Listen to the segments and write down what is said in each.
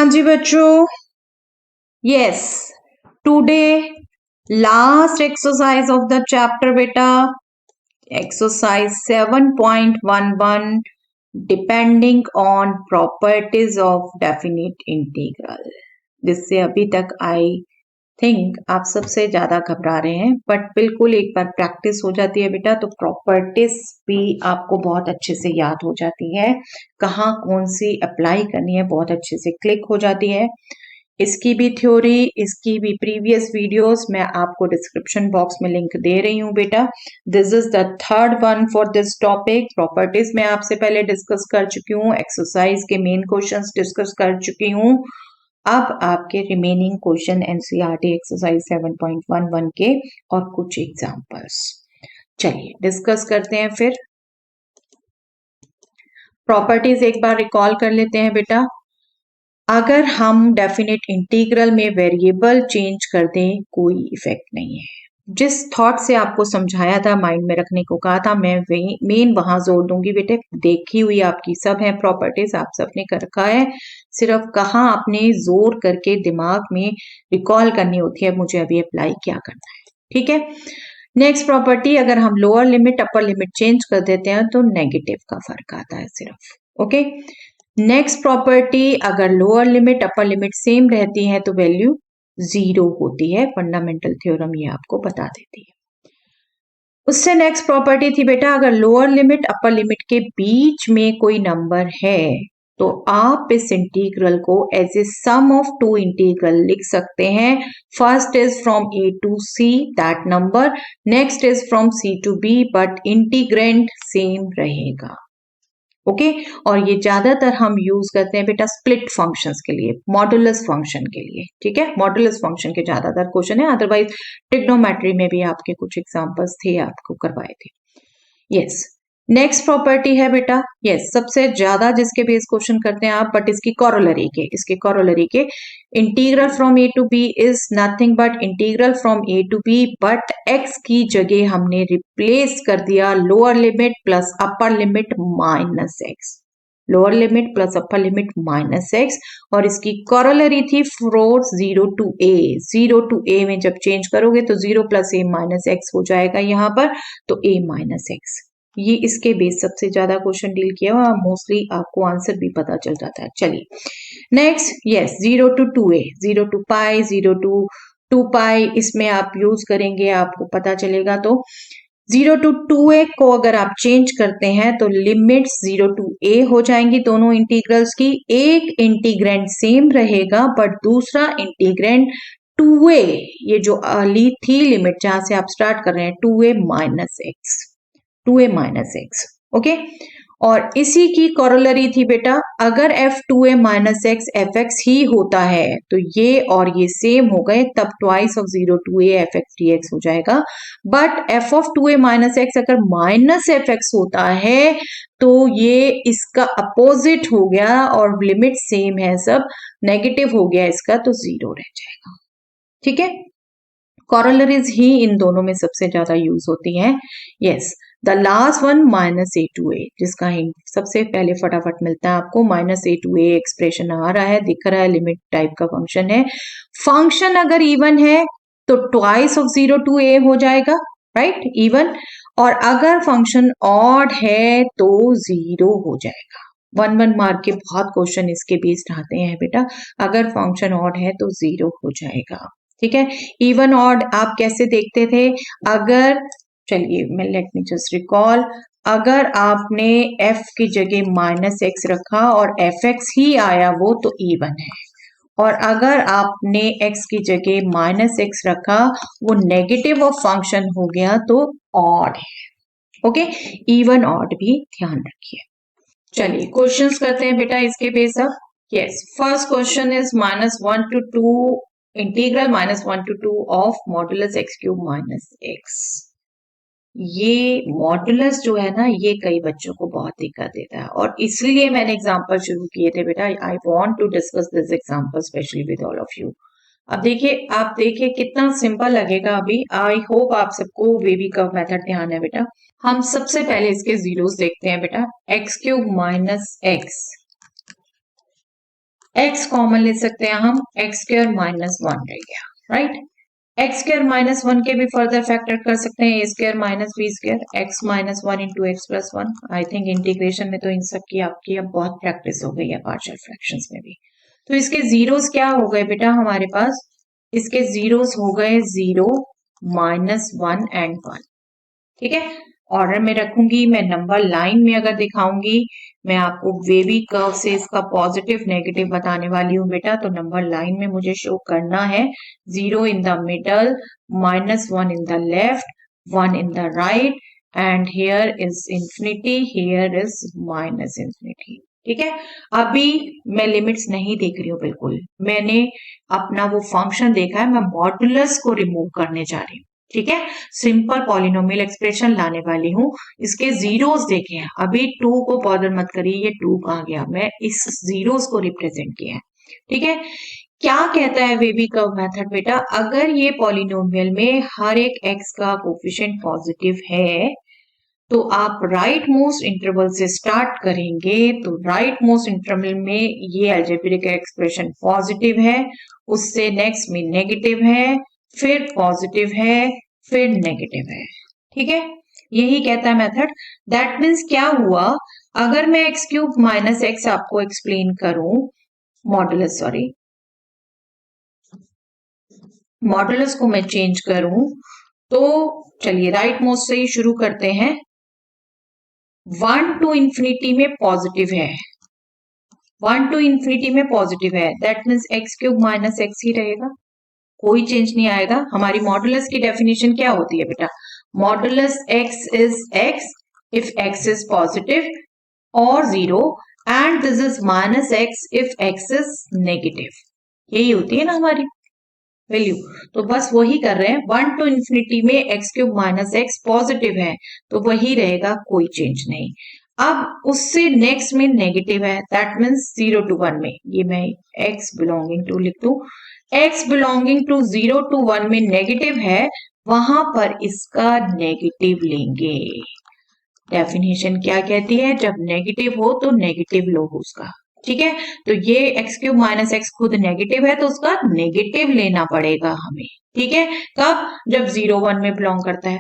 जी बच्चों, yes today last exercise of the chapter बेटा, exercise 7.11 depending on properties of definite integral. जिससे अभी तक आई थिंक आप सबसे ज्यादा घबरा रहे हैं, बट बिल्कुल एक बार प्रैक्टिस हो जाती है बेटा तो प्रॉपर्टीज भी आपको बहुत अच्छे से याद हो जाती है, कहाँ कौन सी अप्लाई करनी है बहुत अच्छे से क्लिक हो जाती है। इसकी भी थ्योरी, इसकी भी प्रीवियस वीडियोस मैं आपको डिस्क्रिप्शन बॉक्स में लिंक दे रही हूँ बेटा। This is the third one for this topic. Properties में आपसे पहले डिस्कस कर चुकी हूँ, एक्सरसाइज के मेन क्वेश्चंस डिस्कस कर चुकी हूँ। अब आपके रिमेनिंग क्वेश्चन एनसीईआरटी एक्सरसाइज 7.11 के और कुछ एग्जांपल्स, चलिए डिस्कस करते हैं। फिर प्रॉपर्टीज एक बार रिकॉल कर लेते हैं बेटा। अगर हम डेफिनेट इंटीग्रल में वेरिएबल चेंज कर दें कोई इफेक्ट नहीं है। जिस थॉट से आपको समझाया था, माइंड में रखने को कहा था, मैं मेन वहां जोर दूंगी बेटे। देखी हुई आपकी सब है प्रॉपर्टीज, आप सबने कर रखा है, सिर्फ कहाँ आपने जोर करके दिमाग में रिकॉल करनी होती है, मुझे अभी अप्लाई क्या करना है। ठीक है, नेक्स्ट प्रॉपर्टी, अगर हम lower limit upper limit change कर देते हैं तो नेगेटिव का फर्क आता है सिर्फ। ओके, नेक्स्ट प्रॉपर्टी, अगर lower limit upper limit same रहती है तो वैल्यू 0 होती है। फंडामेंटल थ्योरम ये आपको बता देती है। उससे नेक्स्ट प्रॉपर्टी थी बेटा, अगर लोअर लिमिट अपर लिमिट के बीच में कोई नंबर है तो आप इस इंटीग्रल को as a sum of two integral लिख सकते हैं। First is from a to c that number, next is from c to b, but integrand same रहेगा। ओके, और ये ज्यादातर हम यूज करते हैं बेटा स्प्लिट फंक्शंस के लिए, मॉडुलस फंक्शन के लिए। ठीक है, मॉडुलस फंक्शन के ज्यादातर क्वेश्चन है, अदरवाइज ट्रिग्नोमेट्री में भी आपके कुछ एग्जांपल्स थे, आपको करवाए थे। यस, नेक्स्ट प्रॉपर्टी है बेटा, यस सबसे ज्यादा जिसके बेस क्वेश्चन करते हैं आप, बट इसकी कॉरोलरी के integral from a to b is nothing but integral from a to b, but x की जगह हमने रिप्लेस कर दिया lower limit plus upper limit minus x, lower limit plus upper limit minus x, और इसकी corollary थी from 0 to a. 0 to a में जब चेंज करोगे तो 0 प्लस ए माइनस एक्स हो जाएगा यहाँ पर, तो ए माइनस एक्स। ये इसके बेस सबसे ज्यादा क्वेश्चन डील किया हुआ, मोस्टली आपको आंसर भी पता चल जाता है। चलिए next, yes 0 to 2a, 0 to pi, 0 to 2 pi, इसमें आप यूज करेंगे, आपको पता चलेगा। तो 0 टू 2a को अगर आप चेंज करते हैं तो लिमिट्स 0 टू a हो जाएंगी दोनों इंटीग्रल्स की। एक इंटीग्रेंड सेम रहेगा बट दूसरा इंटीग्रेंड 2a, ये जो अर्ली थी लिमिट जहां से आप स्टार्ट कर रहे हैं, 2a minus x, 2a minus x. Okay, और इसी की कॉरोलरी थी बेटा, अगर f2a minus x f x ही होता है तो ये और ये सेम हो गए, तब twice of 0 to a f x d x हो जाएगा। But f of 2a minus x अगर माइनस एफ एक्स होता है तो ये इसका अपोजिट हो गया, और लिमिट सेम है, सब नेगेटिव हो गया इसका, तो 0 रह जाएगा। ठीक है, कॉरोलरीज ही इन दोनों में सबसे ज्यादा यूज होती हैं। Yes, the last one minus a to a, जिसका हिंट सबसे पहले फटाफट मिलता है आपको। Minus a to a expression आ रहा है, दिख रहा है, लिमिट टाइप का फंक्शन है। फंक्शन अगर इवन है तो ट्वाइस ऑफ 0 टू ए हो जाएगा, राइट, इवन। और अगर फंक्शन ऑड है तो 0 हो जाएगा। 1 मार्क के बहुत क्वेश्चन इसके बेस्ड आते हैं बेटा, अगर फंक्शन ऑड है तो 0 हो जाएगा। ठीक है, इवन ऑड आप कैसे देखते थे, अगर, चलिए मैं लेट मी जस्ट रिकॉल, अगर आपने f की जगह माइनस एक्स रखा और एफ एक्स ही आया वो तो इवन है, और अगर आपने x की जगह माइनस एक्स रखा वो नेगेटिव ऑफ फंक्शन हो गया तो ऑड है। ओके, इवन ऑड भी ध्यान रखिए। चलिए क्वेश्चंस करते हैं बेटा इसके बेस अब। Yes, first question is -1 to 2 integral -1 to 2 of modulus x cube minus x. ये मॉडुलस जो है ना, ये कई बच्चों को बहुत दिक्कत देता है, और इसलिए मैंने एग्जांपल शुरू किए थे बेटा। I want to discuss this example specially with all of you. अब देखिए, आप देखिए कितना सिंपल लगेगा अभी। आई होप आप सबको बेबी कर्व मेथड ध्यान है बेटा। हम सबसे पहले इसके जीरोस देखते हैं बेटा। X cube minus x, x common ले सकते हैं हम, एक्स स्क्वायर माइनस 1 रह गया, राइट। एक्स स्क्वायर माइनस 1 के भी फर्दर फैक्टर कर सकते हैं, a square minus b square, x minus 1 into x plus 1। I think integration में तो इन सब की आपकी अब बहुत प्रैक्टिस हो गई है, पार्शियल फ्रैक्शंस में भी। तो इसके जीरोस क्या हो गए बेटा हमारे पास, इसके जीरोस हो गए 0, माइनस 1 एंड 1। ठीक है, ऑर्डर में रखूंगी मैं, नंबर लाइन में अगर दिखाऊंगी मैं आपको वेवी कर्व से इसका पॉजिटिव नेगेटिव बताने वाली हूँ बेटा। तो नंबर लाइन में मुझे शो करना है 0 in the middle, minus 1 in the left, 1 in the right, and here is infinity, here is minus infinity. ठीक है, अभी मैं लिमिट्स नहीं देख रही हूँ, बिल्कुल मैंने अपना वो फंक्शन देखा है, मैं मॉडुलस को रिमूव करने जा रही हूँ। ठीक है, सिंपल पॉलिनोमियल एक्सप्रेशन लाने वाली हूँ। इसके जीरोस देखें, अभी 2 को बॉदर मत करिए, ये 2 कहाँ गया, मैं इस जीरोस को रिप्रेजेंट किया है। ठीक है, क्या कहता है वेवी कर्व मेथड बेटा, अगर ये पॉलिनोमियल में हर एक x का कोफिशिएंट पॉजिटिव है तो आप राइट मोस्ट इंटरवल से स्टार्ट करेंगे, तो राइट मोस्ट इंटरवल में ये अलजेब्रिक एक्सप्रेशन पॉजिटिव है, उससे नेक्स्ट में नेगेटिव है, फिर पॉजिटिव है, फिर नेगेटिव है। ठीक है, यही कहता है मेथड। दैट मीन्स क्या हुआ, अगर मैं एक्स क्यूब माइनस एक्स आपको एक्सप्लेन करूं, मॉडुलस सॉरी मॉडुलस को मैं चेंज करूं, तो चलिए राइट मोस्ट से ही शुरू करते हैं। 1 टू इंफिनिटी में पॉजिटिव है, 1 टू इंफिनिटी में पॉजिटिव है, that means x cube minus x ही रहेगा, कोई चेंज नहीं आएगा। हमारी मॉडुलस की डेफिनेशन क्या होती है बेटा, modulus x is x if x is positive और 0 and this is minus x if x is negative, यही होती है ना हमारी वैल्यू। तो बस वही कर रहे हैं, 1 टू इंफिनिटी में x cube minus x positive है तो वही रहेगा, कोई चेंज नहीं। अब उससे नेक्स्ट में नेगेटिव है, दैट मीन्स 0 टू 1 में, ये मैं x बिलोंगिंग टू लिख दूं, x बिलोंगिंग टू 0 टू 1 में नेगेटिव है, वहां पर इसका नेगेटिव लेंगे। डेफिनेशन क्या कहती है, जब नेगेटिव हो तो नेगेटिव लो उसका। ठीक है, तो ये एक्स क्यूब माइनस एक्स खुद नेगेटिव है तो उसका नेगेटिव लेना पड़ेगा हमें। ठीक है, कब, जब 0 1 में बिलोंग करता है।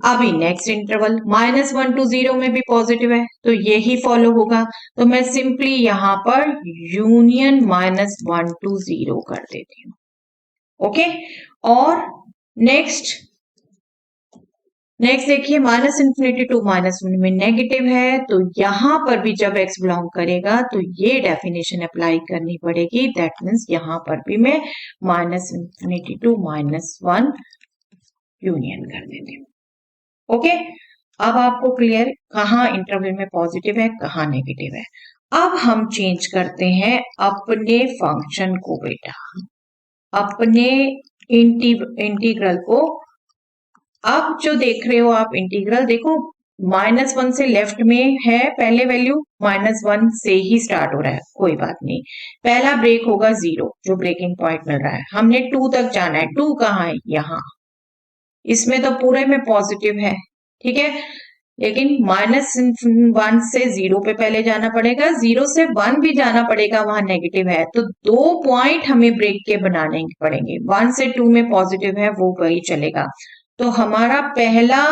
अभी नेक्स्ट इंटरवल माइनस 1 टू 0 में भी पॉजिटिव है तो यही फॉलो होगा, तो मैं सिंपली यहां पर यूनियन माइनस 1 टू 0 कर देती हूँ। ओके, और नेक्स्ट देखिए, माइनस इंफिनिटी टू माइनस में नेगेटिव है तो यहां पर भी जब x बिलोंग करेगा तो ये डेफिनेशन अप्लाई करनी पड़ेगी, दैट मीन्स यहां पर भी मैं minus infinity to minus 1 union कर देती हूँ। ओके, अब आपको क्लियर कहाँ इंटरवल में पॉजिटिव है कहाँ नेगेटिव है। अब हम चेंज करते हैं अपने फंक्शन को बेटा, अपने इंटीग्रल को। अब जो देख रहे हो आप इंटीग्रल, देखो माइनस 1 से लेफ्ट में है पहले वैल्यू, माइनस 1 से ही स्टार्ट हो रहा है, कोई बात नहीं। पहला ब्रेक होगा 0, जो ब्रेकिंग पॉइंट मिल रहा है, हमने 2 तक जाना है, 2 कहाँ है, यहाँ, इसमें तो पूरे में पॉजिटिव है। ठीक है, लेकिन माइनस 1 से 0 पे पहले जाना पड़ेगा, 0 से 1 भी जाना पड़ेगा, वहां नेगेटिव है, तो 2 पॉइंट हमें ब्रेक के बनाने पड़ेंगे। 1 से 2 में पॉजिटिव है वो वही चलेगा, तो हमारा पहला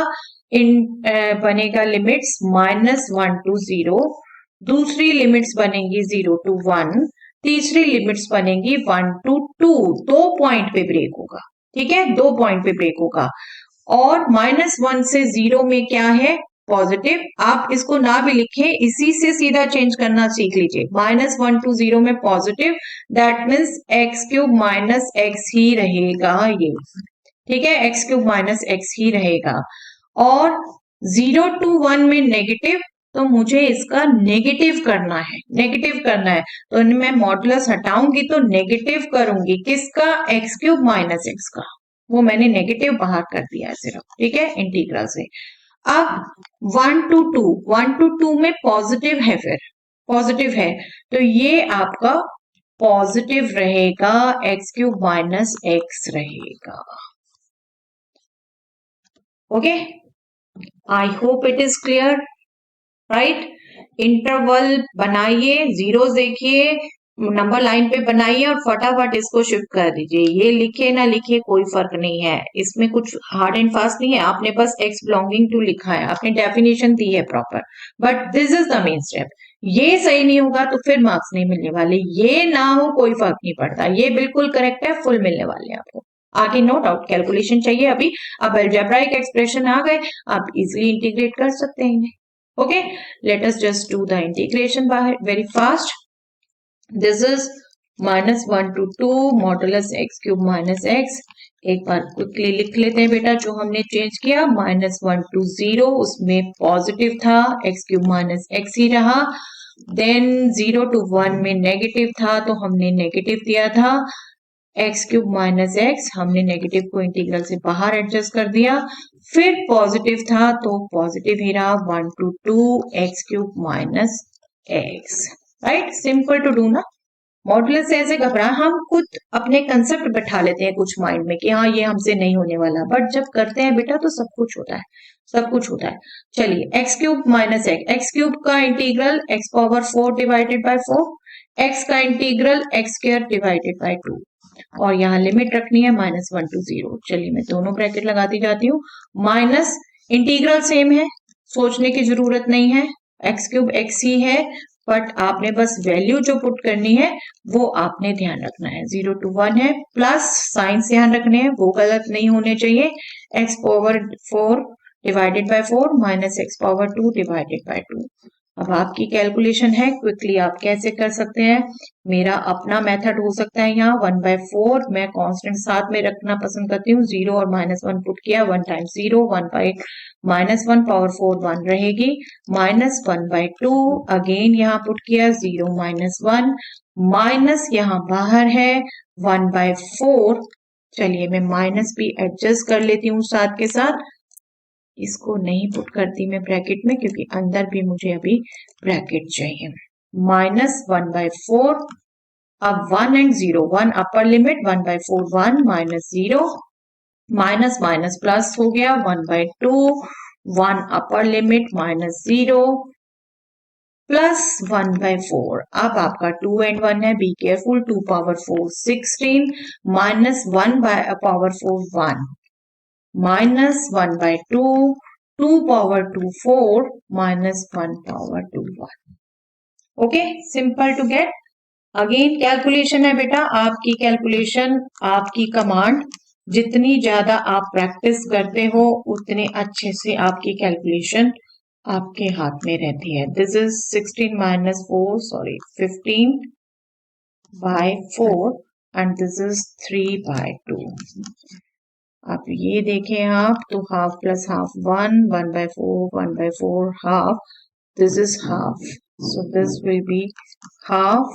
बनेगा लिमिट्स माइनस 1 टू 0, दूसरी लिमिट्स बनेगी 0 टू 1, तीसरी लिमिट्स बनेगी 1 टू 2, 2 पॉइंट पे ब्रेक होगा। ठीक है, 2 पॉइंट पे ब्रेक होगा। और माइनस 1 से 0 में क्या है, पॉजिटिव। आप इसको ना भी लिखें, इसी से सीधा चेंज करना सीख लीजिए, माइनस 1 टू 0 में positive, that means x cube minus x ही रहेगा ये। ठीक है, एक्स क्यूब माइनस एक्स ही रहेगा। और 0 टू 1 में नेगेटिव, तो मुझे इसका नेगेटिव करना है, नेगेटिव करना है, तो मैं मॉडुलस हटाऊंगी तो नेगेटिव करूंगी किसका, एक्स क्यूब माइनस एक्स का, वो मैंने नेगेटिव बाहर कर दिया है सिर्फ। ठीक है, इंटीग्रल से। अब 1 टू 2, 1 टू 2 में पॉजिटिव है, फिर पॉजिटिव है तो ये आपका पॉजिटिव रहेगा, एक्स क्यूब माइनस एक्स रहेगा। Okay, I hope it is clear, right. Interval बनाइए, जीरो देखिए, नंबर लाइन पे बनाइए और फटाफट इसको शिफ्ट कर दीजिए। ये लिखे ना लिखे कोई फर्क नहीं है, इसमें कुछ हार्ड एंड फास्ट नहीं है। आपने बस एक्स बिलोंगिंग टू लिखा है, आपने डेफिनेशन दी है proper, but this is the main step. ये सही नहीं होगा तो फिर मार्क्स नहीं मिलने वाले, ये ना हो कोई फर्क नहीं पड़ता, ये बिल्कुल करेक्ट है, फुल मिलने वाले हैं आपको। आगे नो डाउट कैलकुलेशन चाहिए अभी। अब अलजेब्राइक एक्सप्रेशन आ गए, आप इजिली इंटीग्रेट कर सकते हैं इन्हें। Okay, late us just do the integration very fast. This is -1 to 2 modulus x cube minus x। एक बार क्विकली लिख लेते हैं बेटा जो हमने चेंज किया। -1 to 0 उसमें पॉजिटिव था, x क्यूब माइनस x ही रहा। देन 0 to 1 में नेगेटिव था तो हमने नेगेटिव दिया था। x क्यूब माइनस x हमने नेगेटिव को इंटीग्रल से बाहर एडजस्ट कर दिया। फिर पॉजिटिव था तो पॉजिटिव ही रहा, 1 to 2 x cube minus x। Right, simple to do ना। मॉडुलस से ऐसे घबरा, हम खुद अपने कंसेप्ट बैठा लेते हैं कुछ माइंड में कि हाँ ये हमसे नहीं होने वाला, बट जब करते हैं बेटा तो सब कुछ होता है, सब कुछ होता है। चलिए x cube minus x cube का integral x power 4 divided by 4, x का integral x square divided by 2, और यहाँ लिमिट रखनी है -1 to 0। चलिए मैं दोनों ब्रैकेट लगाती जाती हूँ। माइनस इंटीग्रल सेम है, सोचने की जरूरत नहीं है, x क्यूब x ही है, बट आपने बस वैल्यू जो पुट करनी है वो आपने ध्यान रखना है। 0 to 1 है, प्लस साइंस ध्यान रखने हैं, वो गलत नहीं होने चाहिए। x power 4 divided by 4 minus x power 2 divided by 2। अब आपकी कैलकुलेशन है, क्विकली आप कैसे कर सकते हैं। मेरा अपना मेथड हो सकता है, यहाँ 1/4 मैं कांस्टेंट साथ में रखना पसंद करती हूँ। 0 और -1 पुट किया, 1 टाइम्स 0, 1/-1 पावर 4 1 रहेगी, -1/2 अगेन यहाँ पुट किया, 0 -1 माइनस यहाँ बाहर है 1/4। चलिए मैं माइनस भी एडजस्ट कर लेती हूँ साथ के साथ, इसको नहीं पुट करती मैं ब्रैकेट में क्योंकि अंदर भी मुझे अभी ब्रैकेट चाहिए। -1/4, अब 1 and 0, 1 upper limit, 1/4 1 minus 0, minus minus plus हो गया 1/2, 1 अपर लिमिट -0 प्लस 1/4। अब आपका 2 एंड 1 है, be careful, 2 power 4 16 minus 1 power 4 1 minus 1/2, 2 power 2 4 minus 1 power 2 1। Okay, simple to get. Again calculation है बेटा, आपकी कैलकुलेशन, आपकी कमांड, जितनी ज्यादा आप प्रैक्टिस करते हो उतने अच्छे से आपकी कैलकुलेशन आपके हाथ में रहती है। This is 15/4 and this is 3/2। अब ये देखें आप तो half plus half 1, 1/4 1/4 half, this is half, so this will be half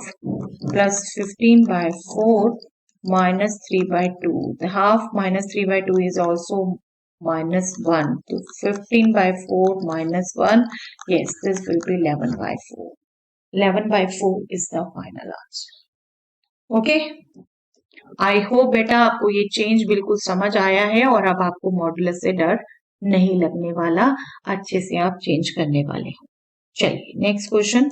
plus 15/4 minus 3/2. The half minus 3/2 is also -1, so 15/4 minus 1, yes, this will be 11/4. 11/4 is the final answer. Okay, I hope बेटा आपको ये change बिल्कुल समझ आया है और अब आपको मॉडुलस से डर नहीं लगने वाला, अच्छे से आप चेंज करने वाले हो। चलिए next question,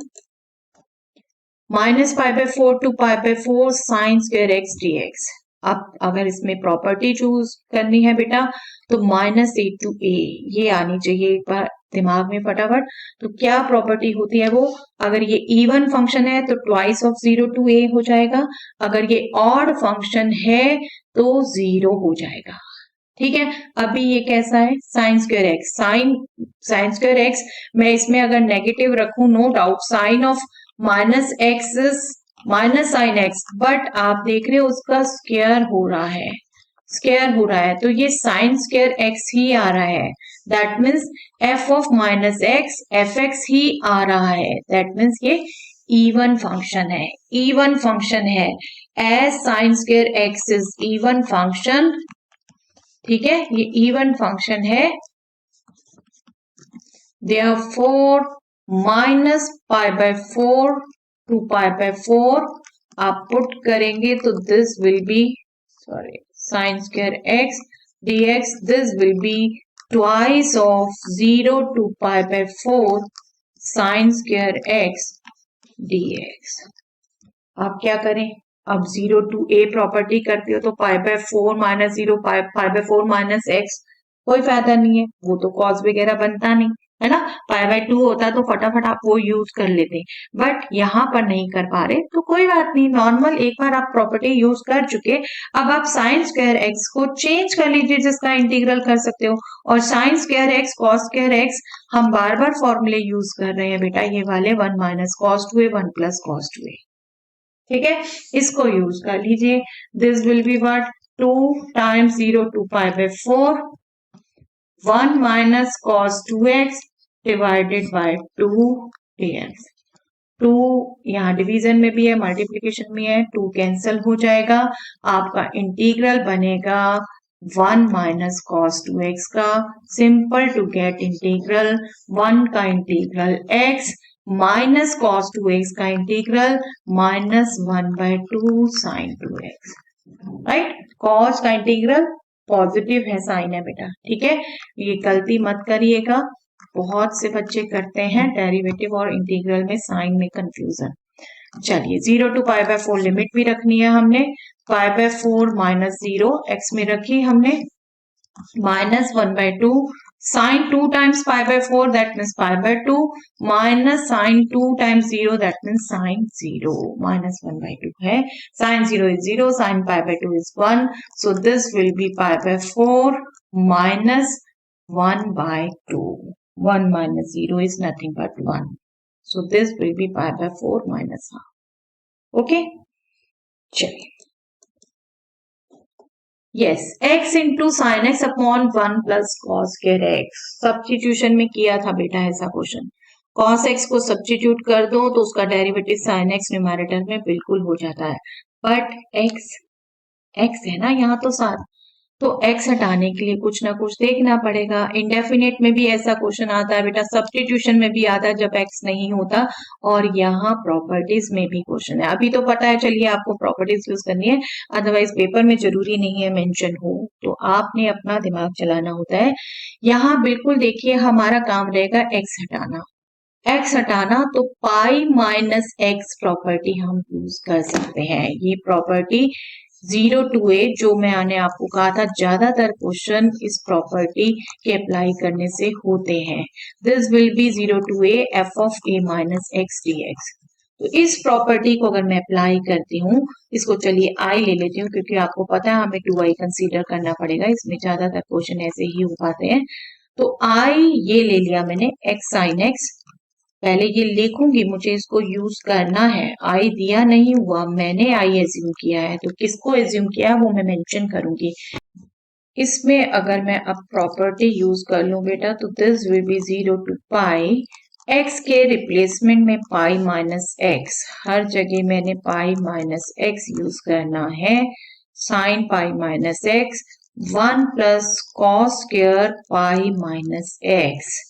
-π/4 to π/4 sine square x dx। अब अगर इसमें प्रॉपर्टी चूज करनी है बेटा तो -a to a ये आनी चाहिए एक बार दिमाग में फटाफट। तो क्या प्रॉपर्टी होती है वो, अगर ये इवन फंक्शन है तो ट्वाइस ऑफ 0 to a हो जाएगा, अगर ये ऑड फंक्शन है तो 0 हो जाएगा। ठीक है, अभी ये कैसा है, sine square x, sine square x, मैं इसमें अगर नेगेटिव रखूं no doubt sine of minus x is minus sine x, but आप देख रहे हो उसका स्क्वायर हो रहा है, स्क्वायर हो रहा है, तो ये साइन स्क्वायर एक्स ही आ रहा है। That means f of minus x f x ही आ रहा है, दैट मीन्स ये इवन फंक्शन है, इवन फंक्शन है, as sine square x is even function. ठीक है, ये इवन फंक्शन है, therefore -π/4 to π/4 आप पुट करेंगे तो this will be sine square x dx, this will be twice of 0 to π/4 sine square x dx। आप क्या करें, अब 0 to a प्रॉपर्टी करते हो तो पाई by 4 minus 0 pi by 4 minus x, कोई फायदा नहीं है, वो तो कॉस वगैरह बनता नहीं है ना। पाई बाय 2 होता तो फटाफट आप वो यूज कर लेते, बट यहाँ पर नहीं कर पा रहे तो कोई बात नहीं, नॉर्मल एक बार आप प्रॉपर्टी यूज कर चुके, अब आप साइन स्क्वायर एक्स को चेंज कर लीजिए जिसका इंटीग्रल कर सकते हो, और sign square x cos square x हम बार बार फॉर्मूले यूज कर रहे हैं बेटा, ये वाले 1 minus cos 2a 1 plus cos 2a, ठीक है, इसको यूज कर लीजिए। This will be what, 2 times 0 to pi by 4 1 minus cos 2x divided by 2dx। 2 यहाँ डिवीजन में भी है, मल्टीप्लीकेशन में है, 2 कैंसल हो जाएगा, आपका इंटीग्रल बनेगा 1 माइनस कॉस 2x का, सिंपल टू गेट इंटीग्रल 1 का integral x minus cos 2x का integral minus 1 by 2 sine 2x, right. Cos का इंटीग्रल पॉजिटिव है, साइन है बेटा, ठीक है, ये गलती मत करिएगा, बहुत से बच्चे करते हैं डेरिवेटिव और इंटीग्रल में साइन में कंफ्यूजन। चलिए 0 टू पाई बाय 4 लिमिट भी रखनी है हमने, पाई बाय 4 माइनस 0 एक्स में रखी हमने, minus 1 by 2 sine 2 times pi by 4 that means pi by 2 minus sine 2 times 0 that means sine 0, minus 1 by 2 है, sine 0 is 0, sine pi by 2 is 1, so this will be pi by 4 minus 1 by 2. 1 minus 0 is nothing but 1. So this will be pi by 4 minus half. Okay? चलिए. Yes, x into sin x upon 1 plus cos square x. Substitution में किया था बेटा ऐसा question. cos x को substitute कर दो तो उसका डेरिवेटिव sin x न्यूमैरेटर में बिल्कुल हो जाता है. बट x है ना यहाँ तो साथ, तो x हटाने के लिए कुछ ना कुछ देखना पड़ेगा. इंडेफिनेट में भी ऐसा क्वेश्चन आता है बेटा, सब्स्टिट्यूशन में भी आता है जब x नहीं होता, और यहाँ प्रॉपर्टीज में भी क्वेश्चन है. अभी तो पता है, चलिए आपको प्रॉपर्टीज यूज करनी है, अदरवाइज पेपर में जरूरी नहीं है मेंशन हो, तो आपने अपना दिमाग चलाना होता है. यहाँ बिल्कुल देखिए हमारा काम रहेगा x हटाना. x हटाना तो पाई माइनस एक्स प्रॉपर्टी हम यूज कर सकते हैं. ये प्रॉपर्टी 0 to a जो मैंने आपको कहा था, ज्यादातर क्वेश्चन इस प्रॉपर्टी के अप्लाई करने से होते हैं. This will be 0 to a f of a minus x dx. तो इस प्रॉपर्टी को अगर मैं अप्लाई करती हूँ, इसको चलिए i ले लेती हूँ क्योंकि आपको पता है हमें 2i कंसीडर करना पड़ेगा, इसमें ज्यादातर क्वेश्चन ऐसे ही हो पाते हैं. तो i ये ले लिया मैंने, x sin x, पहले ये लिखूंगी, मुझे इसको यूज करना है. आई दिया नहीं हुआ, मैंने आई एज्यूम किया है, तो किसको एज्यूम किया है वो मैं मेंशन करूंगी. इसमें अगर मैं अब प्रॉपर्टी यूज कर लूं बेटा, तो this will be 0 to pi, x के रिप्लेसमेंट में पाई माइनस एक्स, हर जगह मैंने पाई माइनस एक्स यूज करना है. Sign pi minus x 1 plus cos square pi minus x,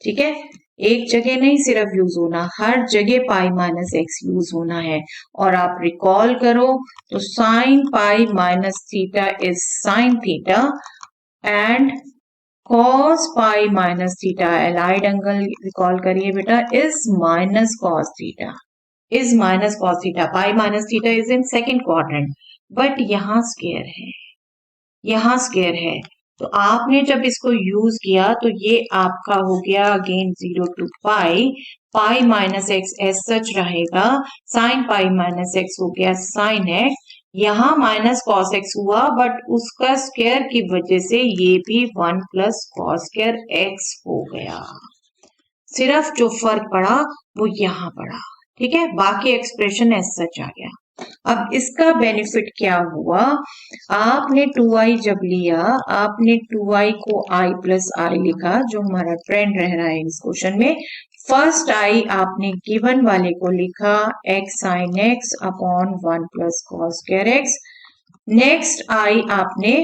ठीक है, एक जगह नहीं सिर्फ यूज होना, हर जगह पाई माइनस एक्स यूज होना है. और आप रिकॉल करो तो sign pi minus theta is sine theta and cos pi minus theta, allied angle recall करिए बेटा, is minus cos theta, is minus cos theta. Pi minus theta is in second quadrant, but यहाँ square है, यहाँ square है, तो आपने जब इसको यूज किया तो ये आपका हो गया again 0 to pi, pi minus x as such रहेगा, साइन पाई माइनस एक्स हो गया साइन एक्स, यहाँ माइनस कॉस एक्स हुआ बट उसका स्क्वायर की वजह से ये भी 1 प्लस कॉस स्क्वायर एक्स हो गया. सिर्फ जो फर्क पड़ा वो यहाँ पड़ा, ठीक है, बाकी एक्सप्रेशन एज सच आ गया. अब इसका बेनिफिट क्या हुआ, आपने 2i जब लिया, आपने 2i को i प्लस i लिखा, जो हमारा ट्रेंड रह रहा है इस क्वेश्चन में. फर्स्ट i आपने गिवन वाले को लिखा x sin x upon 1 plus cos square x. Next i आपने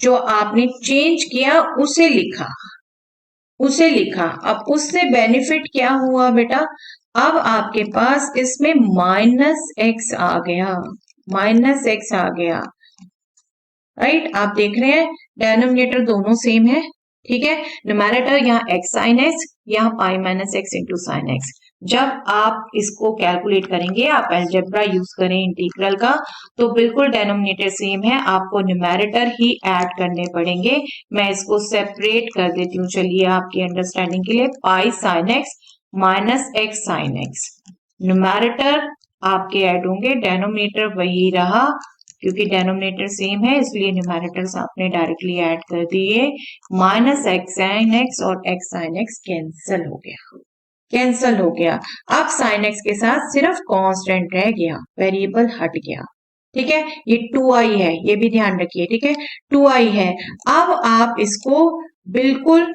जो आपने चेंज किया उसे लिखा, अब उससे बेनिफिट क्या हुआ बेटा, अब आपके पास इसमें माइनस एक्स आ गया, माइनस एक्स आ गया, राइट. आप देख रहे हैं डिनोमिनेटर दोनों सेम है, ठीक है, न्यूमैरेटर यहाँ एक्स साइन एक्स, यहाँ पाई minus x into sine x. जब आप इसको कैलकुलेट करेंगे, आप अलजेब्रा यूज करें इंटीग्रल का, तो बिल्कुल डेनोमिनेटर सेम है, आपको न्यूमेरेटर ही ऐड करने पड़ेंगे। मैं इसको सेपरेट कर देती हूँ, चलिए आपकी अंडरस्टैंडिंग के लिए। Pi sine x minus x sine x, numerator आपके ऐड होंगे, डेनोमिनेटर वही रहा, क्योंकि डेनोमिनेटर सेम है इसलिए न्यूमेरेटर्स आपने डायरेक्टली ऐड कर दिए। माइनस एक्स साइन एक्स और एक्स साइन एक्स कैंसिल हो गया, कैंसल हो गया। अब साइन एक्स के साथ सिर्फ कांस्टेंट रह गया, वेरिएबल हट गया। ठीक है, ये 2i है, ये भी ध्यान रखिए। ठीक है, 2i है। अब आप इसको बिल्कुल,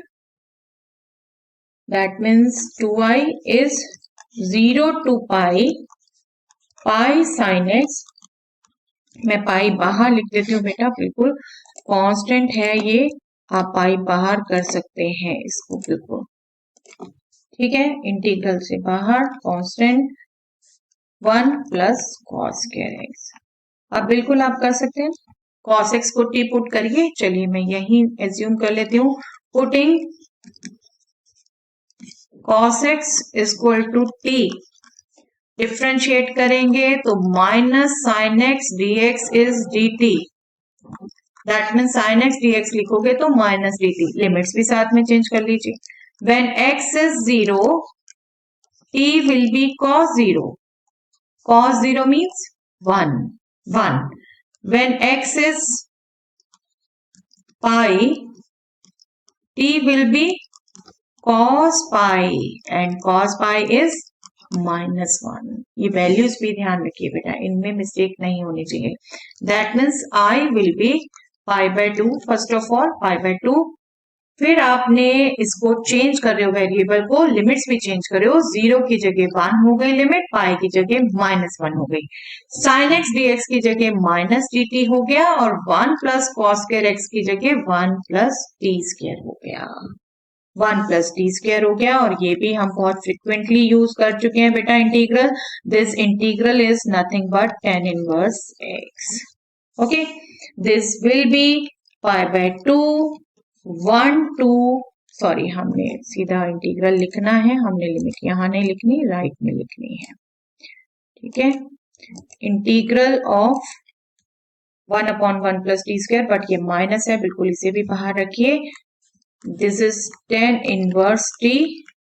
that means 2i is 0 to pi, pi sine x, मैं पाई बाहर लिख देती हूँ बेटा, बिल्कुल कांस्टेंट है ये, आप पाई बाहर कर सकते हैं इसको बिल्कुल। ठीक है, इंटीग्रल से बाहर constant 1 plus cos square x, अब बिल्कुल आप कर सकते हैं। कॉस एक्स को टी पुट करिए, चलिए मैं यही एज्यूम कर लेती हूँ। Putting cos x equal to t, differentiate करेंगे तो minus sine x d x is d t, that mean sine x d x लिखोगे तो माइनस डी टी, लिमिट्स भी साथ में चेंज कर लीजिए। When x is 0 t will be cos 0, cos 0 means 1, 1. When x is pi, t will be cos pi and cos pi is -1. ये values भी ध्यान रखिए बेटा, इनमें मिस्टेक नहीं होनी चाहिए। That means I will be pi by 2, first of all pi by 2, फिर आपने इसको चेंज कर रहे हो, वेरिएबल को, लिमिट्स भी चेंज कर रहे हो, 0 की जगह 1 हो गई लिमिट, पाई की जगह -1 हो गई, साइन एक्स डी एक्स की जगह माइनस डी टी हो गया, और 1 प्लस कॉस स्क्वायर एक्स की जगह 1 प्लस टी स्क्वायर हो गया, 1 प्लस टी स्क्वायर हो गया। और ये भी हम बहुत फ्रिक्वेंटली यूज कर चुके हैं बेटा integral, this integral is nothing but tan inverse x. Okay, this will be pi by 2 1 2, sorry हमने सीधा इंटीग्रल लिखना है, हमने लिमिट यहां नहीं लिखनी, राइट में लिखनी है। ठीक है, integral of 1/1 plus T square, but ये माइनस है, बिल्कुल इसे भी बाहर रखिए। This is tan inverse T,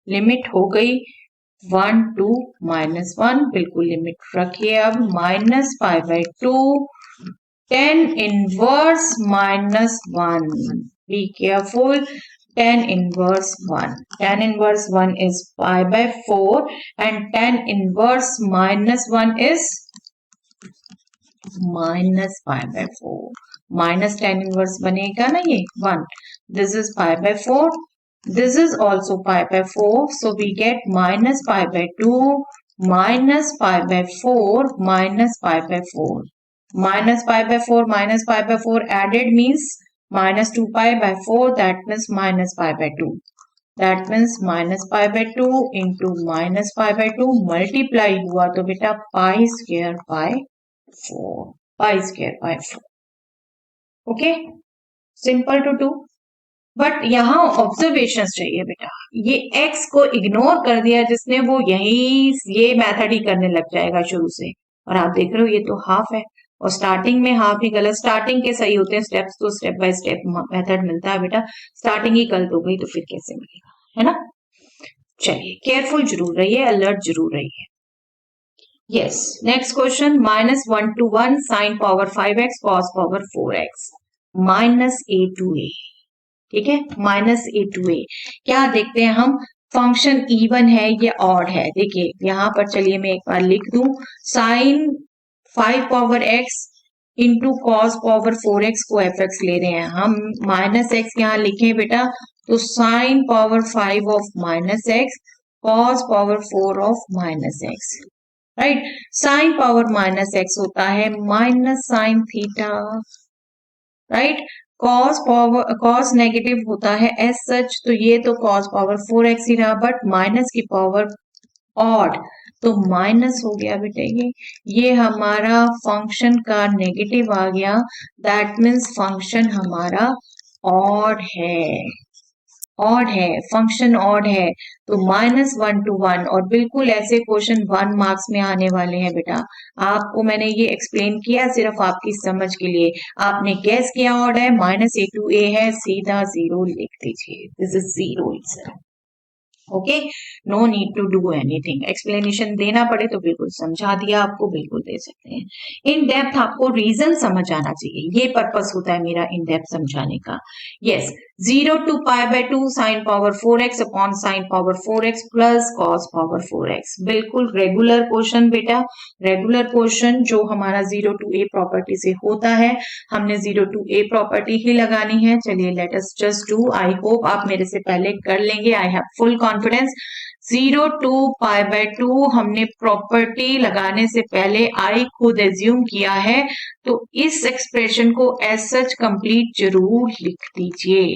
limit हो गई 1 to -1, बिल्कुल लिमिट रखिए। अब minus pi by 2 tan inverse -1, be careful, tan inverse 1, tan inverse 1 is pi by 4 and tan inverse -1 is minus pi by 4, minus tan inverse बनेगा ना ये 1, this is pi by 4, this is also pi by 4, so we get minus pi by 2 minus pi by 4 minus pi by 4, minus pi by 4 minus pi by 4 added means minus 2 pi by 4, that means minus pi by 2, that means minus pi by 2 into minus pi by 2 multiply हुआ तो बेटा pi square by 4, pi square by 4. Okay, simple to do, but यहाँ observations चाहिए बेटा। ये x को ignore कर दिया जिसने, वो यही ये मेथड ही करने लग जाएगा शुरू से, और आप देख रहे हो ये तो हाफ है, और स्टार्टिंग में हाफ ही गलत, स्टार्टिंग के सही होते हैं स्टेप्स, तो स्टेप बाय स्टेप मेथड मिलता है बेटा, स्टार्टिंग ही गलत हो गई तो फिर कैसे मिलेगा, है ना। चलिए केयरफुल जरूर रहिए, अलर्ट जरूर रहिए। Yes, next question, -1 to 1 sine power 5x cos power 4x minus a to a। ठीक है, -a to a, क्या देखते हैं हम, फंक्शन इवन है ये ऑड है, देखिए यहां पर, चलिए मैं एक बार लिख दूं, sine 5 power x into cos power 4x को fx ले रहे हैं हम, माइनस x यहाँ लिखे बेटा, तो sine power 5 of minus x cos power 4 of minus x, right. Sine power minus x होता है minus sine theta, right. Cos power, cos negative होता है एज सच, तो ये तो कॉस पावर 4x ही रहा, बट माइनस की पावर ऑड, तो माइनस हो गया बेटा, ये हमारा फंक्शन का नेगेटिव आ गया, दैट मीन्स फंक्शन हमारा ऑड है। ऑड है, फंक्शन ऑड है, तो -1 to 1, और बिल्कुल ऐसे क्वेश्चन 1 मार्क्स में आने वाले हैं बेटा। आपको मैंने ये एक्सप्लेन किया सिर्फ आपकी समझ के लिए। आपने गैस किया ऑड है, -a to a है, सीधा 0 लिख दीजिए, this is 0 itself। Okay, no need to do anything. Explanation देना पड़े तो बिल्कुल समझा दिया आपको, बिल्कुल दे सकते हैं। इन डेप्थ आपको रीजन समझ आना चाहिए, ये पर्पस होता है मेरा इन डेप्थ समझाने का। Yes, 0 to π/2 sin power 4x upon sin power 4x plus cos power 4x, बिल्कुल रेगुलर क्वेश्चन बेटा, रेगुलर क्वेश्चन जो हमारा 0 to a प्रॉपर्टी से होता है, हमने 0 to a प्रॉपर्टी ही लगानी है। चलिए late us just do, I hope आप मेरे से पहले कर लेंगे, आई हैव फुल कॉन्फिडेंस। 0 to π/2 हमने प्रॉपर्टी लगाने से पहले आई खुद एज्यूम किया है, तो इस एक्सप्रेशन को एज सच कंप्लीट जरूर लिख दीजिए,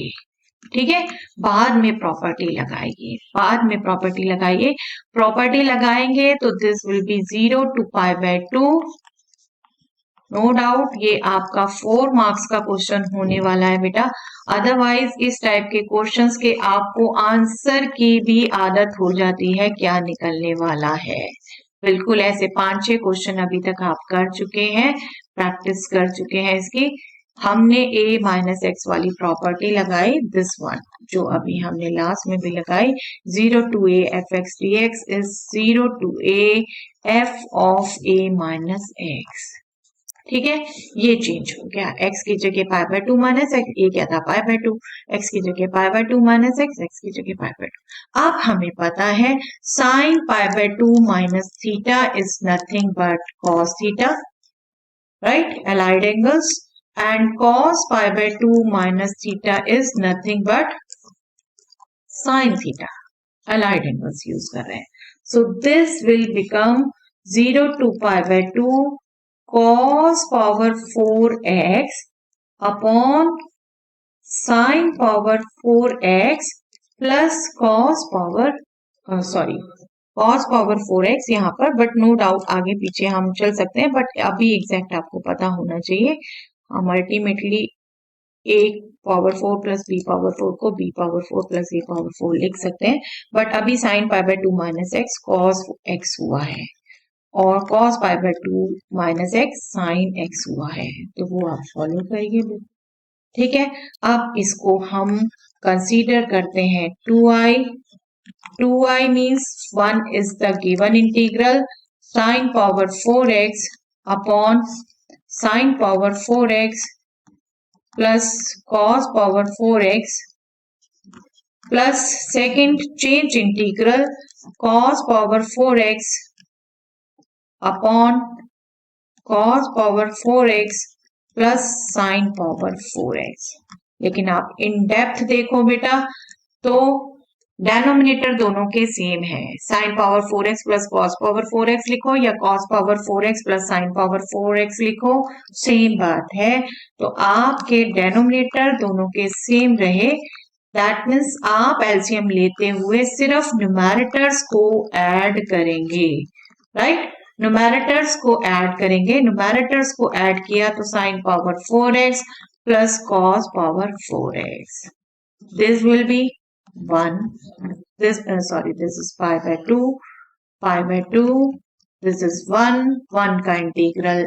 ठीक है। बाद में प्रॉपर्टी लगाइए, बाद में प्रॉपर्टी लगाइए, प्रॉपर्टी लगाएंगे तो this will be 0 to π/2। No doubt ये आपका 4 मार्क्स का क्वेश्चन होने वाला है बेटा। अदरवाइज इस टाइप के क्वेश्चंस के आपको आंसर की भी आदत हो जाती है क्या निकलने वाला है। बिल्कुल ऐसे 5-6 क्वेश्चन अभी तक आप कर चुके हैं, प्रैक्टिस कर चुके हैं इसकी। हमने a-x वाली प्रॉपर्टी लगाई, दिस वन जो अभी हमने लास्ट में भी लगाई, 0 to a f(x) dx is 0 to a f of a-x, ठीक है। ये चेंज हो गया, x की जगह π/2 माइनस x, ये क्या था π/2, x की जगह π/2 माइनस x, x की जगह π/2। अब हमें पता है sin π/2 minus theta is nothing but cos theta, right, allied angles, and cos π/2 minus theta is nothing but sin theta, allied angles use कर रहे हैं। So this will become 0 to π/2 cos power 4x upon sin power 4x plus cos power cos power 4x यहाँ पर, but no doubt आगे पीछे हम चल सकते हैं, बट अभी एग्जैक्ट आपको पता होना चाहिए। हम ultimately a power 4 plus b power 4 को b power 4 plus a power 4 लिख सकते हैं, बट अभी sin π/2 minus x cos x हुआ है और cos π/2 minus x sin x हुआ है, तो वो आप फॉलो करिए, ठीक है। अब इसको हम कंसीडर करते हैं 2i, 2i means 1 is the given integral sin power 4x upon sin power 4x plus cos power 4x plus second change integral cos power 4x upon cos power 4x plus sin power 4x। लेकिन आप in depth देखो बेटा तो denominator दोनों के same है, sin power 4x plus cos power 4x लिखो या cos power 4x plus sin power 4x लिखो, सेम बात है। तो आपके डेनोमिनेटर दोनों के सेम रहे, दैट मीन्स आप एलसीएम लेते हुए सिर्फ न्यूमैरेटर्स को ऐड करेंगे, राइट, न्यूमैरेटर्स को ऐड करेंगे। न्यूमैरेटर्स को ऐड किया तो sin power 4x plus cos power 4x, this will B 1, this is π/2, this is 1 का इंटीग्रल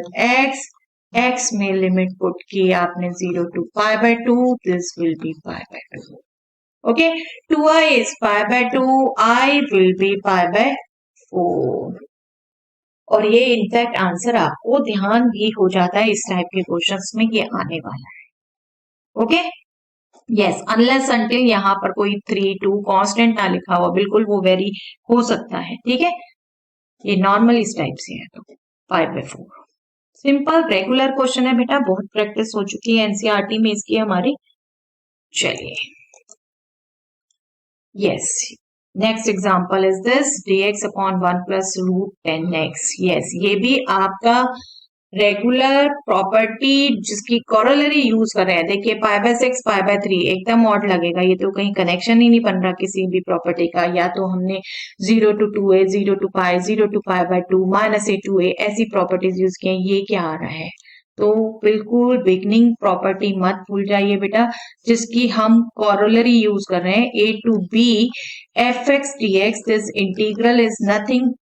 x में लिमिट पुट की आपने 0 to π/2, this will be π/2, okay, 2i is π/2, I will be π/4, और ये इनफैक्ट आंसर आपको ध्यान भी हो जाता है इस टाइप के क्वेश्चंस में, ये आने वाला है, ओके। यस, अनलेस अनटिल यहाँ पर कोई 3 2 कांस्टेंट ना लिखा हुआ, बिल्कुल वो वेरी हो सकता है, ठीक है। ये नॉर्मल इस टाइप से है, तो 5/4 सिंपल रेगुलर क्वेश्चन है बेटा, बहुत प्रैक्टिस हो चुकी है एनसीईआरटी में इसकी हमारी। चलिए yes, next example is this dx upon 1 plus root 10x। Yes, ये भी आपका रेगुलर प्रॉपर्टी जिसकी कॉरोलरी यूज कर रहे हैं। देखिए π/6 π/3 एकदम ऑड लगेगा, ये तो कहीं कनेक्शन ही नहीं बन रहा किसी भी प्रॉपर्टी का। या तो हमने 0 to 2a, 0 to π, 0 to π/2 -a to a ऐसी प्रॉपर्टीज यूज की हैं, ये क्या आ रहा है तो बिल्कुल बिगनिंग प्रॉपर्टी मत भूल जाइए बेटा, जिसकी हम कॉरोलरी यूज कर रहे हैं, a to b fx dx, this integral is nothing